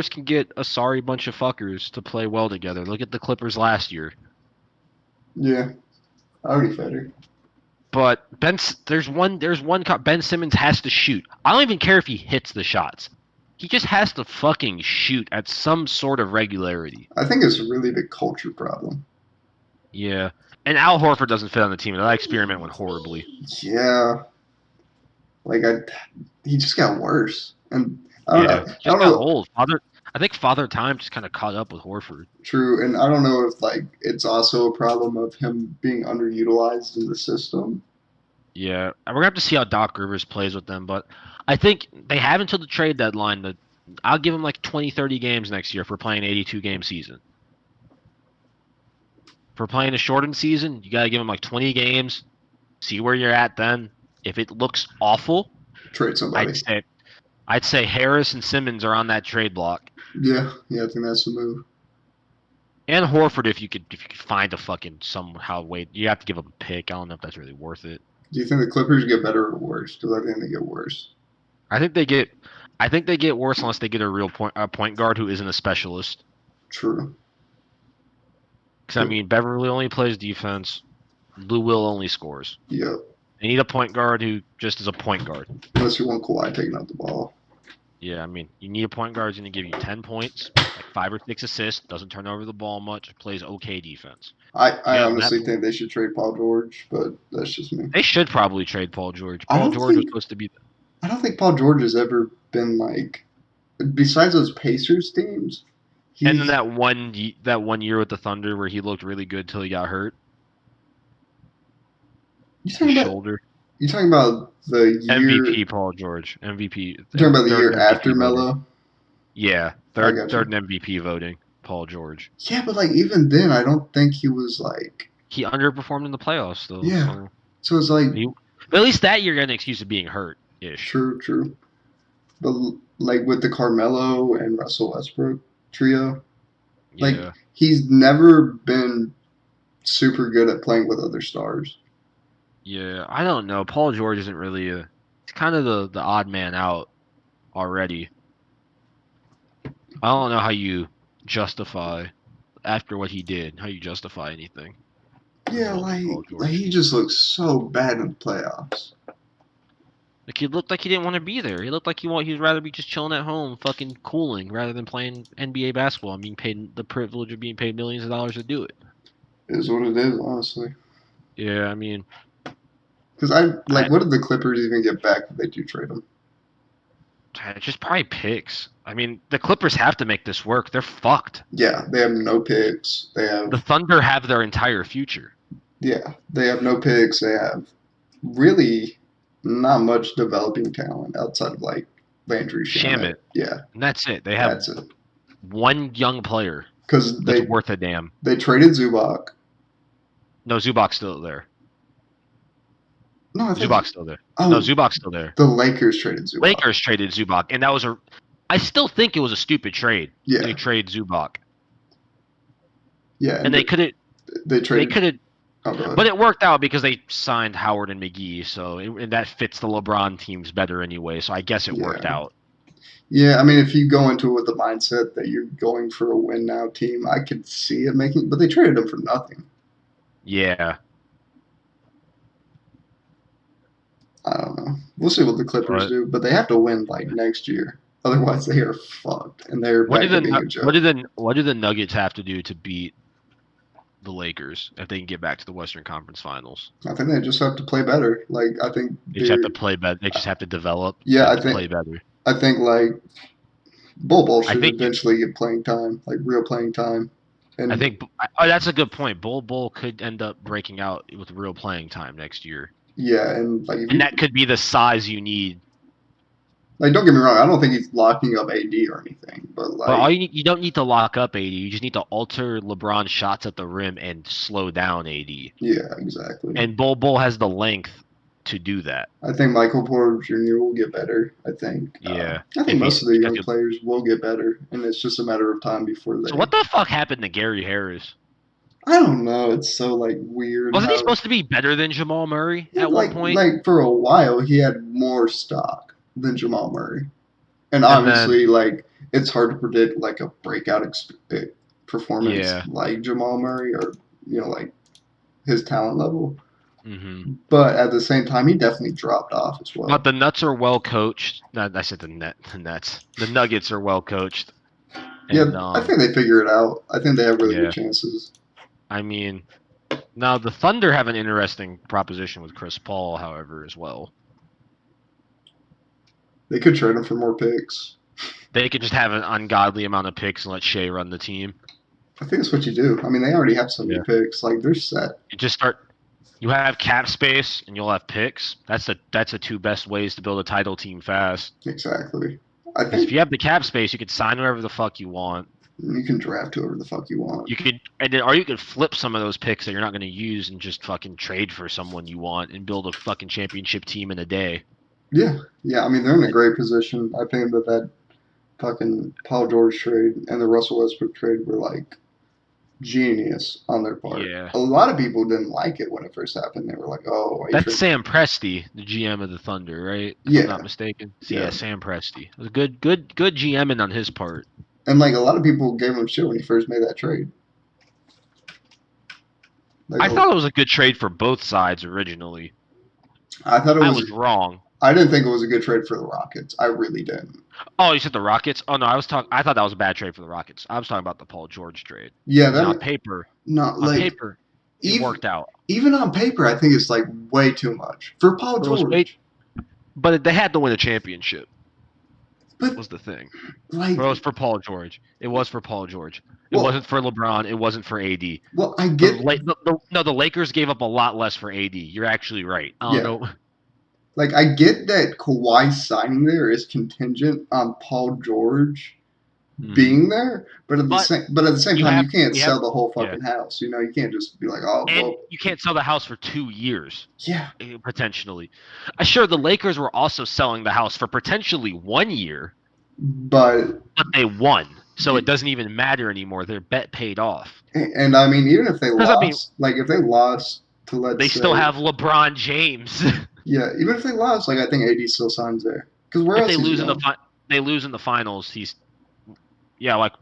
B: can get a sorry bunch of fuckers to play well together. Look at the Clippers last year.
A: Yeah, I already fed her.
B: But Ben Simmons has to shoot. I don't even care if he hits the shots. He just has to fucking shoot at some sort of regularity.
A: I think it's a really big culture problem.
B: Yeah. And Al Horford doesn't fit on the team. That experiment went horribly.
A: Yeah, like he just got worse, and
B: Yeah.
A: I don't
B: Just got
A: know.
B: old. I think Father Time just kind of caught up with Horford.
A: True, and I don't know if like it's also a problem of him being underutilized in the system.
B: Yeah. And we're going to have to see how Doc Rivers plays with them, but I think they have until the trade deadline. I'll give him like 20, 30 games next year if we're playing an 82-game season. If we're playing a shortened season, you got to give him like 20 games, see where you're at then. If it looks awful,
A: Trade
B: I'd
A: somebody.
B: say I'd say Harris and Simmons are on that trade block.
A: Yeah, yeah, I think that's the move.
B: And Horford, if you could find a fucking somehow way, you have to give up a pick. I don't know if that's really worth it.
A: Do you think the Clippers get better or worse? Because I think they get worse.
B: I think they get, I think they get worse unless they get a real point guard who isn't a specialist.
A: True.
B: Because I mean, Beverly only plays defense. Lou Will only scores.
A: Yep.
B: They need a point guard who just is a point guard.
A: Unless you want Kawhi taking up the ball.
B: Yeah, I mean, you need a point guard who's going to give you 10 points, like 5 or 6 assists, doesn't turn over the ball much, plays okay defense.
A: I
B: Yeah,
A: honestly think they should trade Paul George, but that's just me.
B: they should probably trade Paul George.
A: I
B: Paul
A: don't
B: George was
A: think
B: supposed to be.
A: I don't think Paul George has ever been like, besides those Pacers teams.
B: And then
A: He's
B: that one year with the Thunder where he looked really good till he got hurt.
A: you
B: His
A: talking about
B: shoulder.
A: you talking about the year.
B: MVP Paul George. MVP.
A: You talking about the
B: Third
A: year
B: in
A: after
B: MVP voting.
A: Melo?
B: Yeah,
A: I got
B: third
A: you.
B: in MVP voting. Paul George.
A: Yeah, but like even then, I don't think he was like.
B: He underperformed in the playoffs though.
A: Yeah.
B: So
A: So it's like
B: but at least that year got an excuse of being hurt ish.
A: true. But like with the Carmelo and Russell Westbrook trio, like
B: Yeah.
A: he's never been super good at playing with other stars.
B: Yeah. I don't know. Paul George isn't really he's kind of the odd man out already. I don't know how you justify after what he did, how you justify anything.
A: Yeah,
B: Involving Paul
A: like
B: George.
A: he just looks so bad in the playoffs.
B: Like he looked like he didn't want to be there. He looked like he'd rather be just chilling at home, fucking cooling, rather than playing NBA basketball and being paid the privilege of being paid millions of dollars to do it.
A: It is what it is, honestly.
B: Yeah, I mean,
A: Because what did the Clippers even get back if they do trade him?
B: just probably picks. I mean, the Clippers have to make this work. They're fucked.
A: Yeah, they have no picks. They have
B: The Thunder have their entire future.
A: they have no picks. They have really not much developing talent outside of like Landry Shamet. Yeah,
B: And that's it. They have
A: that's it.
B: one young player
A: Because
B: that's worth a damn.
A: they traded Zubac.
B: No, Zubac's still there.
A: No, I think
B: Zubac's still there.
A: oh,
B: No, Zubac's still there.
A: the Lakers traded Zubac.
B: Lakers traded Zubac, and that was I still think it was a stupid trade.
A: Yeah,
B: They trade Zubac,
A: yeah,
B: and they could have.
A: they
B: They
A: traded.
B: could have,
A: Oh, go ahead.
B: but it worked out because they signed Howard and McGee, so and that fits the LeBron teams better anyway. So I guess it worked out.
A: Yeah, I mean, if you go into it with the mindset that you're going for a win now team, I could see it making. But they traded him for nothing.
B: Yeah,
A: I don't know. We'll see what the Clippers do, but they have to win like next year. Otherwise, they are fucked, and they're back to being a joke.
B: what do the Nuggets have to do to beat the Lakers if they can get back to the Western Conference Finals?
A: I think they just have to play better. Like I think
B: They just have to play better. They just have to develop.
A: Yeah,
B: I think play better.
A: I think like Bol should
B: think
A: eventually get playing time, like real playing time. And
B: I think that's a good point. Bol could end up breaking out with real playing time next year.
A: yeah, and like
B: And that could be the size you need.
A: Like, don't get me wrong, I don't think he's locking up AD or anything, but like,
B: But all you don't need to lock up AD. You just need to alter LeBron's shots at the rim and slow down AD.
A: yeah, exactly.
B: And Bol has the length to do that.
A: I think Michael Porter Jr. will get better. I think.
B: Yeah.
A: I think most of the young players will get better, and it's just a matter of time before they.
B: So what the fuck happened to Gary Harris?
A: I don't know. It's so like weird.
B: Wasn't he supposed to be better than Jamal Murray at one point?
A: Like for a while, he had more stock than Jamal Murray, and obviously, like it's hard to predict like a breakout performance like Jamal Murray or like his talent level.
B: Mm-hmm.
A: But at the same time, he definitely dropped off as well.
B: But the Nuts are well coached. No, I said the Nets. The Nuggets are well coached.
A: And, I think they figure it out. I think they have really good chances.
B: I mean, Now the Thunder have an interesting proposition with Chris Paul, however, as well.
A: They could trade him for more picks.
B: They could just have an ungodly amount of picks and let Shea run the team.
A: I think that's what you do. I mean, they already have so many
B: Yeah.
A: picks. Like, they're set.
B: You just start. You have cap space and you'll have picks. That's the two best ways to build a title team fast.
A: Exactly. I
B: Because if
A: think
B: you have the cap space, you could sign whoever the fuck you want.
A: you can draft whoever the fuck you want.
B: You could, or you could flip some of those picks that you're not going to use and just fucking trade for someone you want and build a fucking championship team in a day.
A: Yeah. I mean, they're in a great position. I think that fucking Paul George trade and the Russell Westbrook trade were like genius on their part.
B: Yeah.
A: A lot of people didn't like it when it first happened. They were like, "Oh, why you
B: That's
A: trade-"
B: Sam Presti, the GM of the Thunder, right? If
A: Yeah.
B: I'm not mistaken. So,
A: Yeah.
B: yeah, Sam Presti. It was good GMing on his part.
A: And like a lot of people gave him shit when he first made that trade. Like,
B: I thought it was a good trade for both sides originally.
A: I thought it
B: I
A: was.
B: was wrong.
A: I didn't think it was a good trade for the Rockets. I really didn't.
B: Oh, you said the Rockets? Oh no, I thought that was a bad trade for the Rockets. I was talking about the Paul George trade.
A: Yeah,
B: I mean, on
A: that
B: paper,
A: not like
B: it
A: even,
B: worked out.
A: even on paper. I think it's like way too much for Paul
B: It was
A: George.
B: But they had to win a championship.
A: But
B: was the thing.
A: like,
B: But it was for Paul George. It was for Paul George. It
A: Well-
B: wasn't for LeBron. It wasn't for AD.
A: well, I get
B: The Lakers gave up a lot less for AD. You're actually right. I don't know.
A: like I get that Kawhi signing there is contingent on Paul George being there, but at the same time, you can't sell the whole fucking house. You know, you can't just be like, "Oh,
B: And
A: well,
B: you can't sell the house for 2 years,
A: yeah."
B: potentially. Sure, the Lakers were also selling the house for potentially 1 year,
A: But
B: they won. So it doesn't even matter anymore. Their bet paid off.
A: and I mean, even if they
B: 'Cause,
A: lost,
B: I mean,
A: like if they lost to let's
B: They
A: say,
B: still have LeBron James.
A: yeah, even if they lost, like I think AD still signs there because where
B: If
A: else
B: they
A: is he
B: lose in
A: going?
B: they lose in the finals, like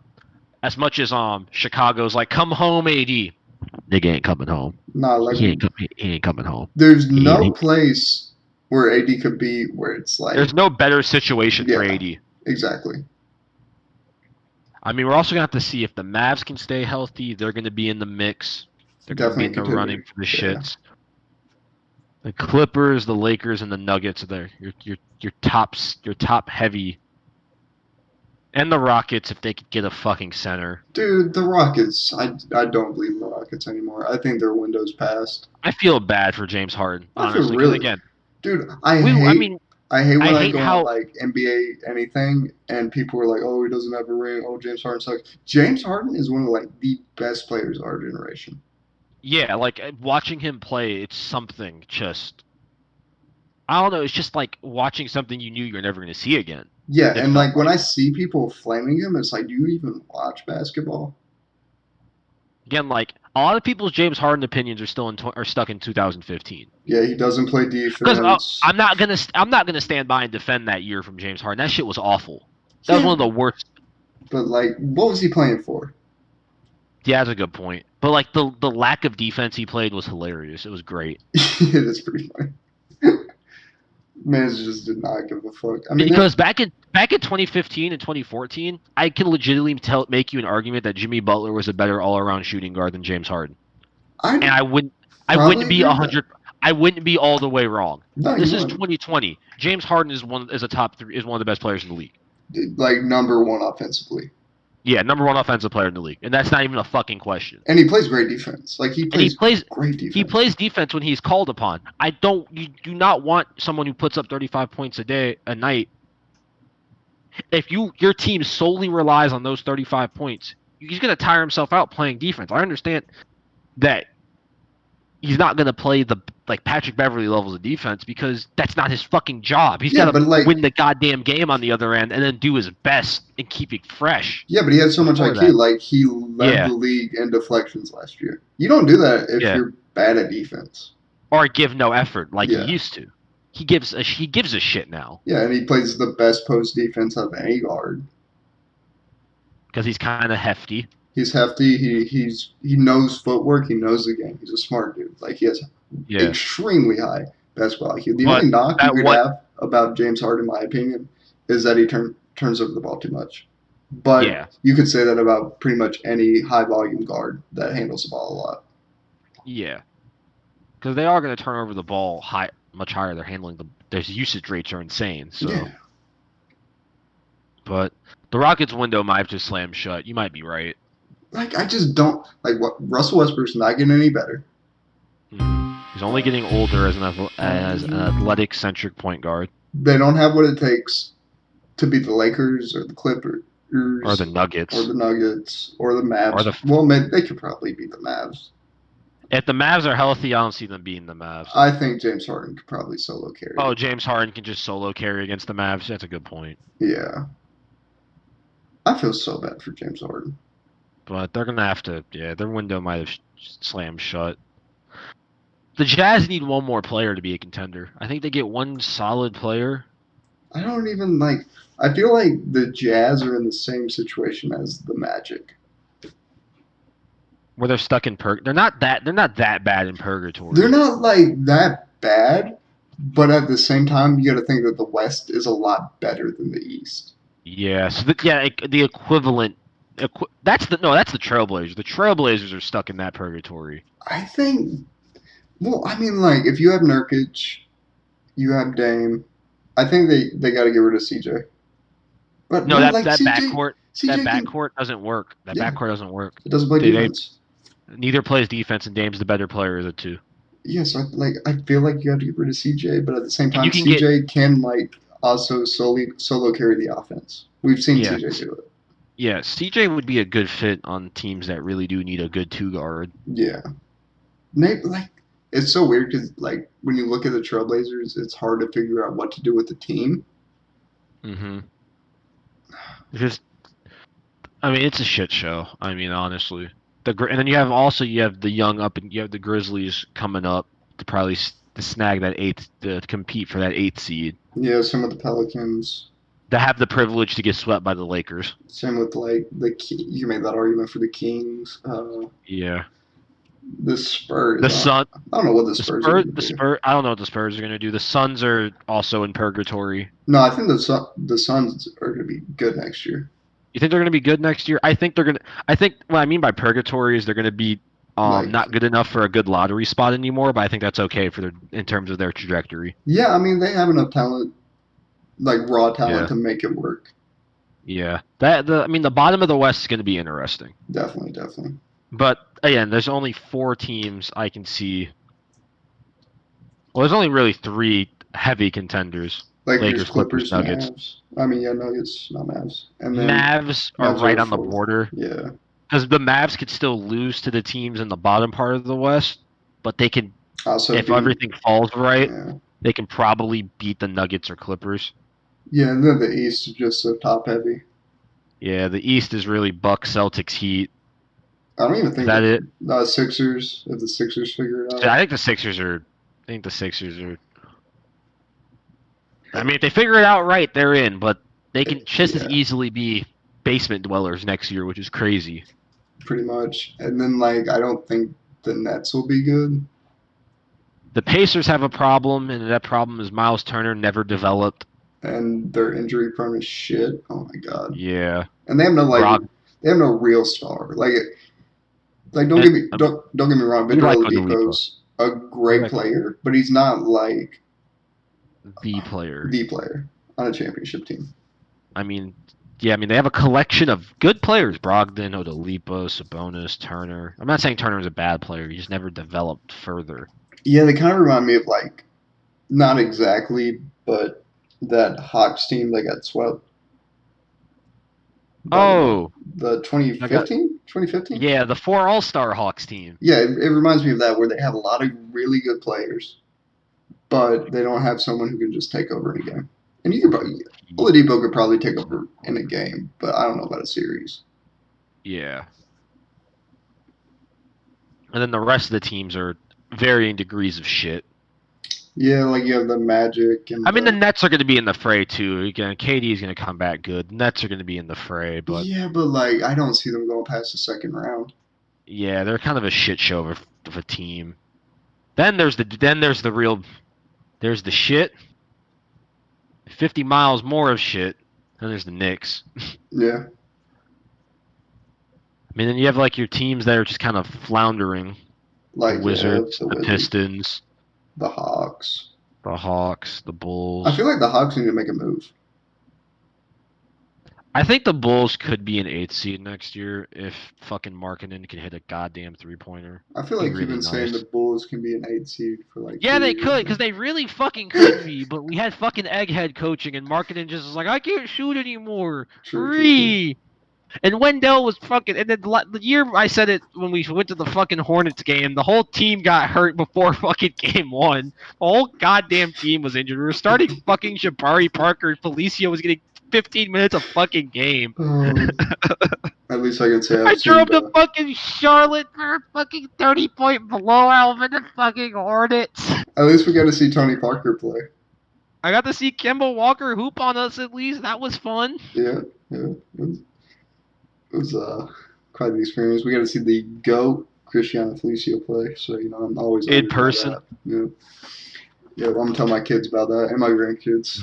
B: as much as Chicago's like, come home, AD. Nigga ain't coming home.
A: Nah, like
B: He ain't coming home.
A: there's no place where AD could be where it's like
B: There's no better situation for
A: Yeah.
B: AD.
A: exactly.
B: I mean, we're also gonna have to see if the Mavs can stay healthy. They're gonna be in the mix. They're gonna be in the
A: Definitely
B: running for the
A: contender.
B: shits. The Clippers, the Lakers, and the Nuggets are there. Your top heavy. And the Rockets if they could get a fucking center.
A: Dude, the Rockets. I don't believe in the Rockets anymore. I think their window's passed.
B: I feel bad for James Harden,
A: I feel
B: honestly. 'Cause
A: really-
B: again,
A: Dude, I hate when I go on like NBA anything and people are like, "Oh, he doesn't have a ring. Oh, James Harden sucks." James Harden is one of like the best players of our generation.
B: yeah, like watching him play, it's something just. I don't know. It's just like watching something you knew you're never going to see again.
A: Yeah,
B: It
A: and
B: felt
A: like when I see people flaming him, it's like, do you even watch basketball?
B: Again, like a lot of people's James Harden opinions are still are stuck in 2015.
A: Yeah, he doesn't play
B: Because
A: defense.
B: I'm not gonna stand by and defend that year from James Harden. That shit was awful. That was one of the worst.
A: But like, what was he playing for?
B: Yeah, that's a good point. But like the lack of defense he played was hilarious. It was great.
A: It is pretty funny. Man just did not give a fuck. I mean,
B: Because back in 2015 and 2014, I can legitimately make you an argument that Jimmy Butler was a better all-around shooting guard than James Harden. And I wouldn't be 100. I wouldn't be all the way wrong.
A: No,
B: This is 2020. James Harden is one of the best players in the league.
A: like number one offensively.
B: Yeah, number one offensive player in the league, and that's not even a fucking question.
A: And he plays great defense. Like he plays great defense.
B: He plays defense when he's called upon. You do not want someone who puts up 35 points a night. If your team solely relies on those 35 points, he's going to tire himself out playing defense. I understand that he's not going to play the like Patrick Beverly levels of defense because that's not his fucking job. He's got to win the goddamn game on the other end and then do his best and keep it fresh.
A: Yeah, but he had so much IQ. Like he led the league in deflections last year. You don't do that if you're bad at defense.
B: Or give no effort like he used to. He gives a shit now.
A: Yeah, and he plays the best post defense of any guard.
B: Because he's kind of hefty.
A: He's hefty. He knows footwork. He knows the game. He's a smart dude. Like he has extremely high basketball IQ. The only knock you could have about James Harden, in my opinion, is that he turns over the ball too much. But you could say that about pretty much any high volume guard that handles the ball a lot.
B: Yeah, because they are going to turn over the ball much higher. They're handling their usage rates are insane. So,
A: Yeah.
B: but the Rockets' window might have just slammed shut. You might be right.
A: Like I just don't like what Russell Westbrook's not getting any better.
B: He's only getting older as an athletic centric point guard
A: They don't have what it takes to beat the Lakers or the Clippers
B: or the
A: or
B: Nuggets
A: the Nuggets or the
B: or
A: Mavs.
B: the.
A: Well, maybe they could probably beat the Mavs.
B: If the Mavs are healthy, I don't see them beating the Mavs.
A: I think James Harden could probably solo carry
B: Oh,
A: it.
B: James Harden can just solo carry against the Mavs. That's a good point.
A: Yeah. I feel so bad for James Harden.
B: But they're gonna have to. Yeah, their window might have slammed shut. The Jazz need one more player to be a contender. I think they get one solid player.
A: I don't even like. I feel like the Jazz are in the same situation as the Magic.
B: Where they're stuck in They're not that bad in purgatory.
A: They're not like that bad, but at the same time, you got to think that the West is a lot better than the East.
B: Yeah, so the equivalent. That's the Trailblazers. The Trailblazers are stuck in that purgatory.
A: I think. Well, I mean, like if you have Nurkic, you have Dame. I think they got to get rid of CJ. But
B: No,
A: no,
B: that
A: like
B: that
A: CJ,
B: backcourt that
A: CJ can.
B: backcourt doesn't work. That
A: Yeah,
B: backcourt doesn't work.
A: it doesn't play
B: They
A: defense.
B: neither plays defense, and Dame's the better player of the two.
A: Yeah, so I feel like you have to get rid of CJ, but at the same
B: And you
A: time,
B: can get
A: CJ can like also solo carry the offense. We've seen
B: yeah,
A: CJ do it.
B: yeah. CJ would be a good fit on teams that really do need a good two guard.
A: Yeah, Nate, like it's so weird because like when you look at the Trailblazers, it's hard to figure out what to do with the team.
B: Mm-hmm. Just, I mean, it's a shit show. I mean, honestly, and then you have the young up and you have the Grizzlies coming up to probably to snag that eighth to compete for that eighth seed.
A: Yeah, same with the Pelicans.
B: To have the privilege to get swept by the Lakers.
A: Same with like you made that argument for the Kings.
B: Yeah.
A: The Spurs.
B: The Sun,
A: I don't know what the Spurs are going to do.
B: I don't know what the Spurs are gonna do. The Suns are also in purgatory.
A: No, I think the Suns are going to be good next year.
B: You think they're gonna be good next year? I think they're gonna. I think what I mean by purgatory is they're gonna be
A: Like,
B: not good enough for a good lottery spot anymore. But I think that's okay for in terms of their trajectory.
A: yeah, I mean they have enough talent, like raw talent,
B: Yeah.
A: to make it work.
B: Yeah. I mean the bottom of the West is gonna be interesting.
A: Definitely, definitely.
B: But again, there's only 4 teams I can see. Well, there's only really 3 heavy contenders. Lakers, Clippers, Nuggets.
A: Mavs. I mean, yeah, Nuggets, not Mavs. And then
B: Mavs are
A: Mavs
B: right
A: are
B: on the
A: fourth.
B: border.
A: Yeah.
B: Because the Mavs could still lose to the teams in the bottom part of the West, but they can,
A: Also,
B: if everything falls right,
A: yeah,
B: they can probably beat the Nuggets or Clippers.
A: yeah, and then the East is just so top heavy.
B: Yeah, the East is really Bucks, Celtics, Heat.
A: I don't even
B: Is
A: think
B: that it?
A: Sixers. If the Sixers figure it out,
B: I think the Sixers are. I think the Sixers are. I mean, if they figure it out right, they're in, but they can just as
A: Yeah.
B: easily be basement dwellers next year, which is crazy.
A: pretty much. And then like I don't think the Nets will be good.
B: The Pacers have a problem, and that problem is Miles Turner never developed.
A: And they're injury prone as shit. Oh my god.
B: Yeah.
A: And they have no they have no real star. Don't get me wrong.
B: We like
A: Victor Oladipo's a great player, but he's not like
B: the player.
A: the player on a championship team.
B: I mean, yeah, I mean they have a collection of good players: Brogdon, Oladipo, Sabonis, Turner. I'm not saying Turner is a bad player; he just never developed further.
A: Yeah, they kind of remind me of like, not exactly, but that Hawks team that got swept.
B: Oh,
A: the 2015? 2015?
B: Yeah, the 4 All-Star Hawks team.
A: Yeah, it reminds me of that, where they have a lot of really good players, but they don't have someone who can just take over in a game. And you could probably, Oladipo could probably take over in a game, but I don't know about a series.
B: Yeah. And then the rest of the teams are varying degrees of shit.
A: Yeah, like you have the Magic and
B: I mean, the Nets are going to be in the fray too. Again, KD is going to come back good. The Nets are going to be in the fray, but
A: yeah, but like I don't see them going past the second round.
B: Yeah, they're kind of a shit show of a team. Then there's the shit. 50 miles more of shit. Then there's the Knicks.
A: Yeah.
B: I mean, then you have like your teams that are just kind of floundering.
A: Like
B: The Wizards,
A: the
B: the
A: Wizards,
B: Pistons,
A: the Hawks.
B: the Hawks, the
A: I
B: Bulls.
A: feel like the Hawks need to make a move.
B: I think the Bulls could be an 8th seed next year if fucking Markkanen can hit a goddamn 3-pointer.
A: I feel
B: Be
A: like you've
B: really
A: been saying the
B: nice.
A: Bulls can be an 8 seed for like
B: Yeah, they
A: 2 years
B: could,
A: now.
B: because they really fucking could be, but we had fucking egghead coaching, and Markkanen just was like, I can't shoot anymore.
A: True.
B: Free. And Wendell was fucking. And then the year I said it when we went to the fucking Hornets game, the whole team got hurt before fucking game 1. The whole goddamn team was injured. We were starting fucking Jabari Parker. Felicio was getting 15 minutes a fucking game.
A: Oh, at least I can say
B: I
A: I've seen
B: drove to
A: the.
B: fucking Charlotte for a fucking 30-point blowout of the fucking Hornets.
A: At least we got to see Tony Parker play.
B: I got to see Kemba Walker hoop on us at least. That was fun.
A: Yeah. It was quite the experience. We got to see the GOAT Cristiano Felicio play. So I'm always
B: In
A: honored by
B: person.
A: that. Yeah. I'm gonna tell my kids about that and my grandkids.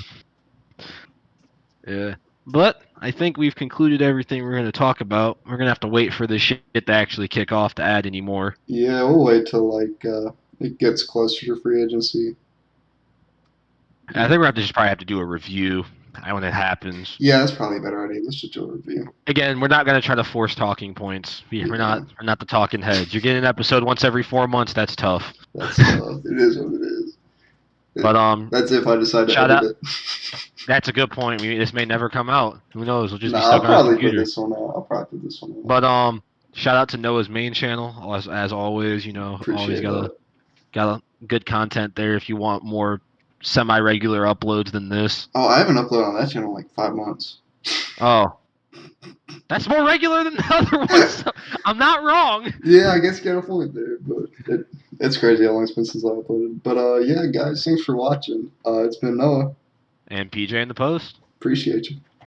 B: Yeah. But I think we've concluded everything we're going to talk about. We're going to have to wait for this shit to actually kick off to add any more.
A: Yeah, we'll wait till it gets closer to free agency.
B: I think we're going to just probably have to do a review when it happens.
A: Yeah, that's probably a better idea. Let's just do a review.
B: Again, we're not going to try to force talking points. We're not the talking heads. You're getting an episode once every 4 months. That's tough.
A: That's it is what it is.
B: But
A: That's if I decide to
B: shout
A: edit
B: out.
A: it.
B: That's a good point. This may never come out. Who knows? We'll just be
A: I'll
B: stuck on our
A: probably put
B: computer.
A: this one out. I'll probably put this one out.
B: But shout out to Noah's main channel as always. Always
A: Appreciate
B: got a good content there. If you want more semi-regular uploads than this.
A: Oh, I haven't uploaded on that channel in like 5 months.
B: Oh, that's more regular than the other ones. So I'm not wrong.
A: Yeah, I guess you got a point there, but it's crazy how long it's been since I uploaded. But yeah, guys, thanks for watching. It's been Noah.
B: And PJ in the post.
A: Appreciate you.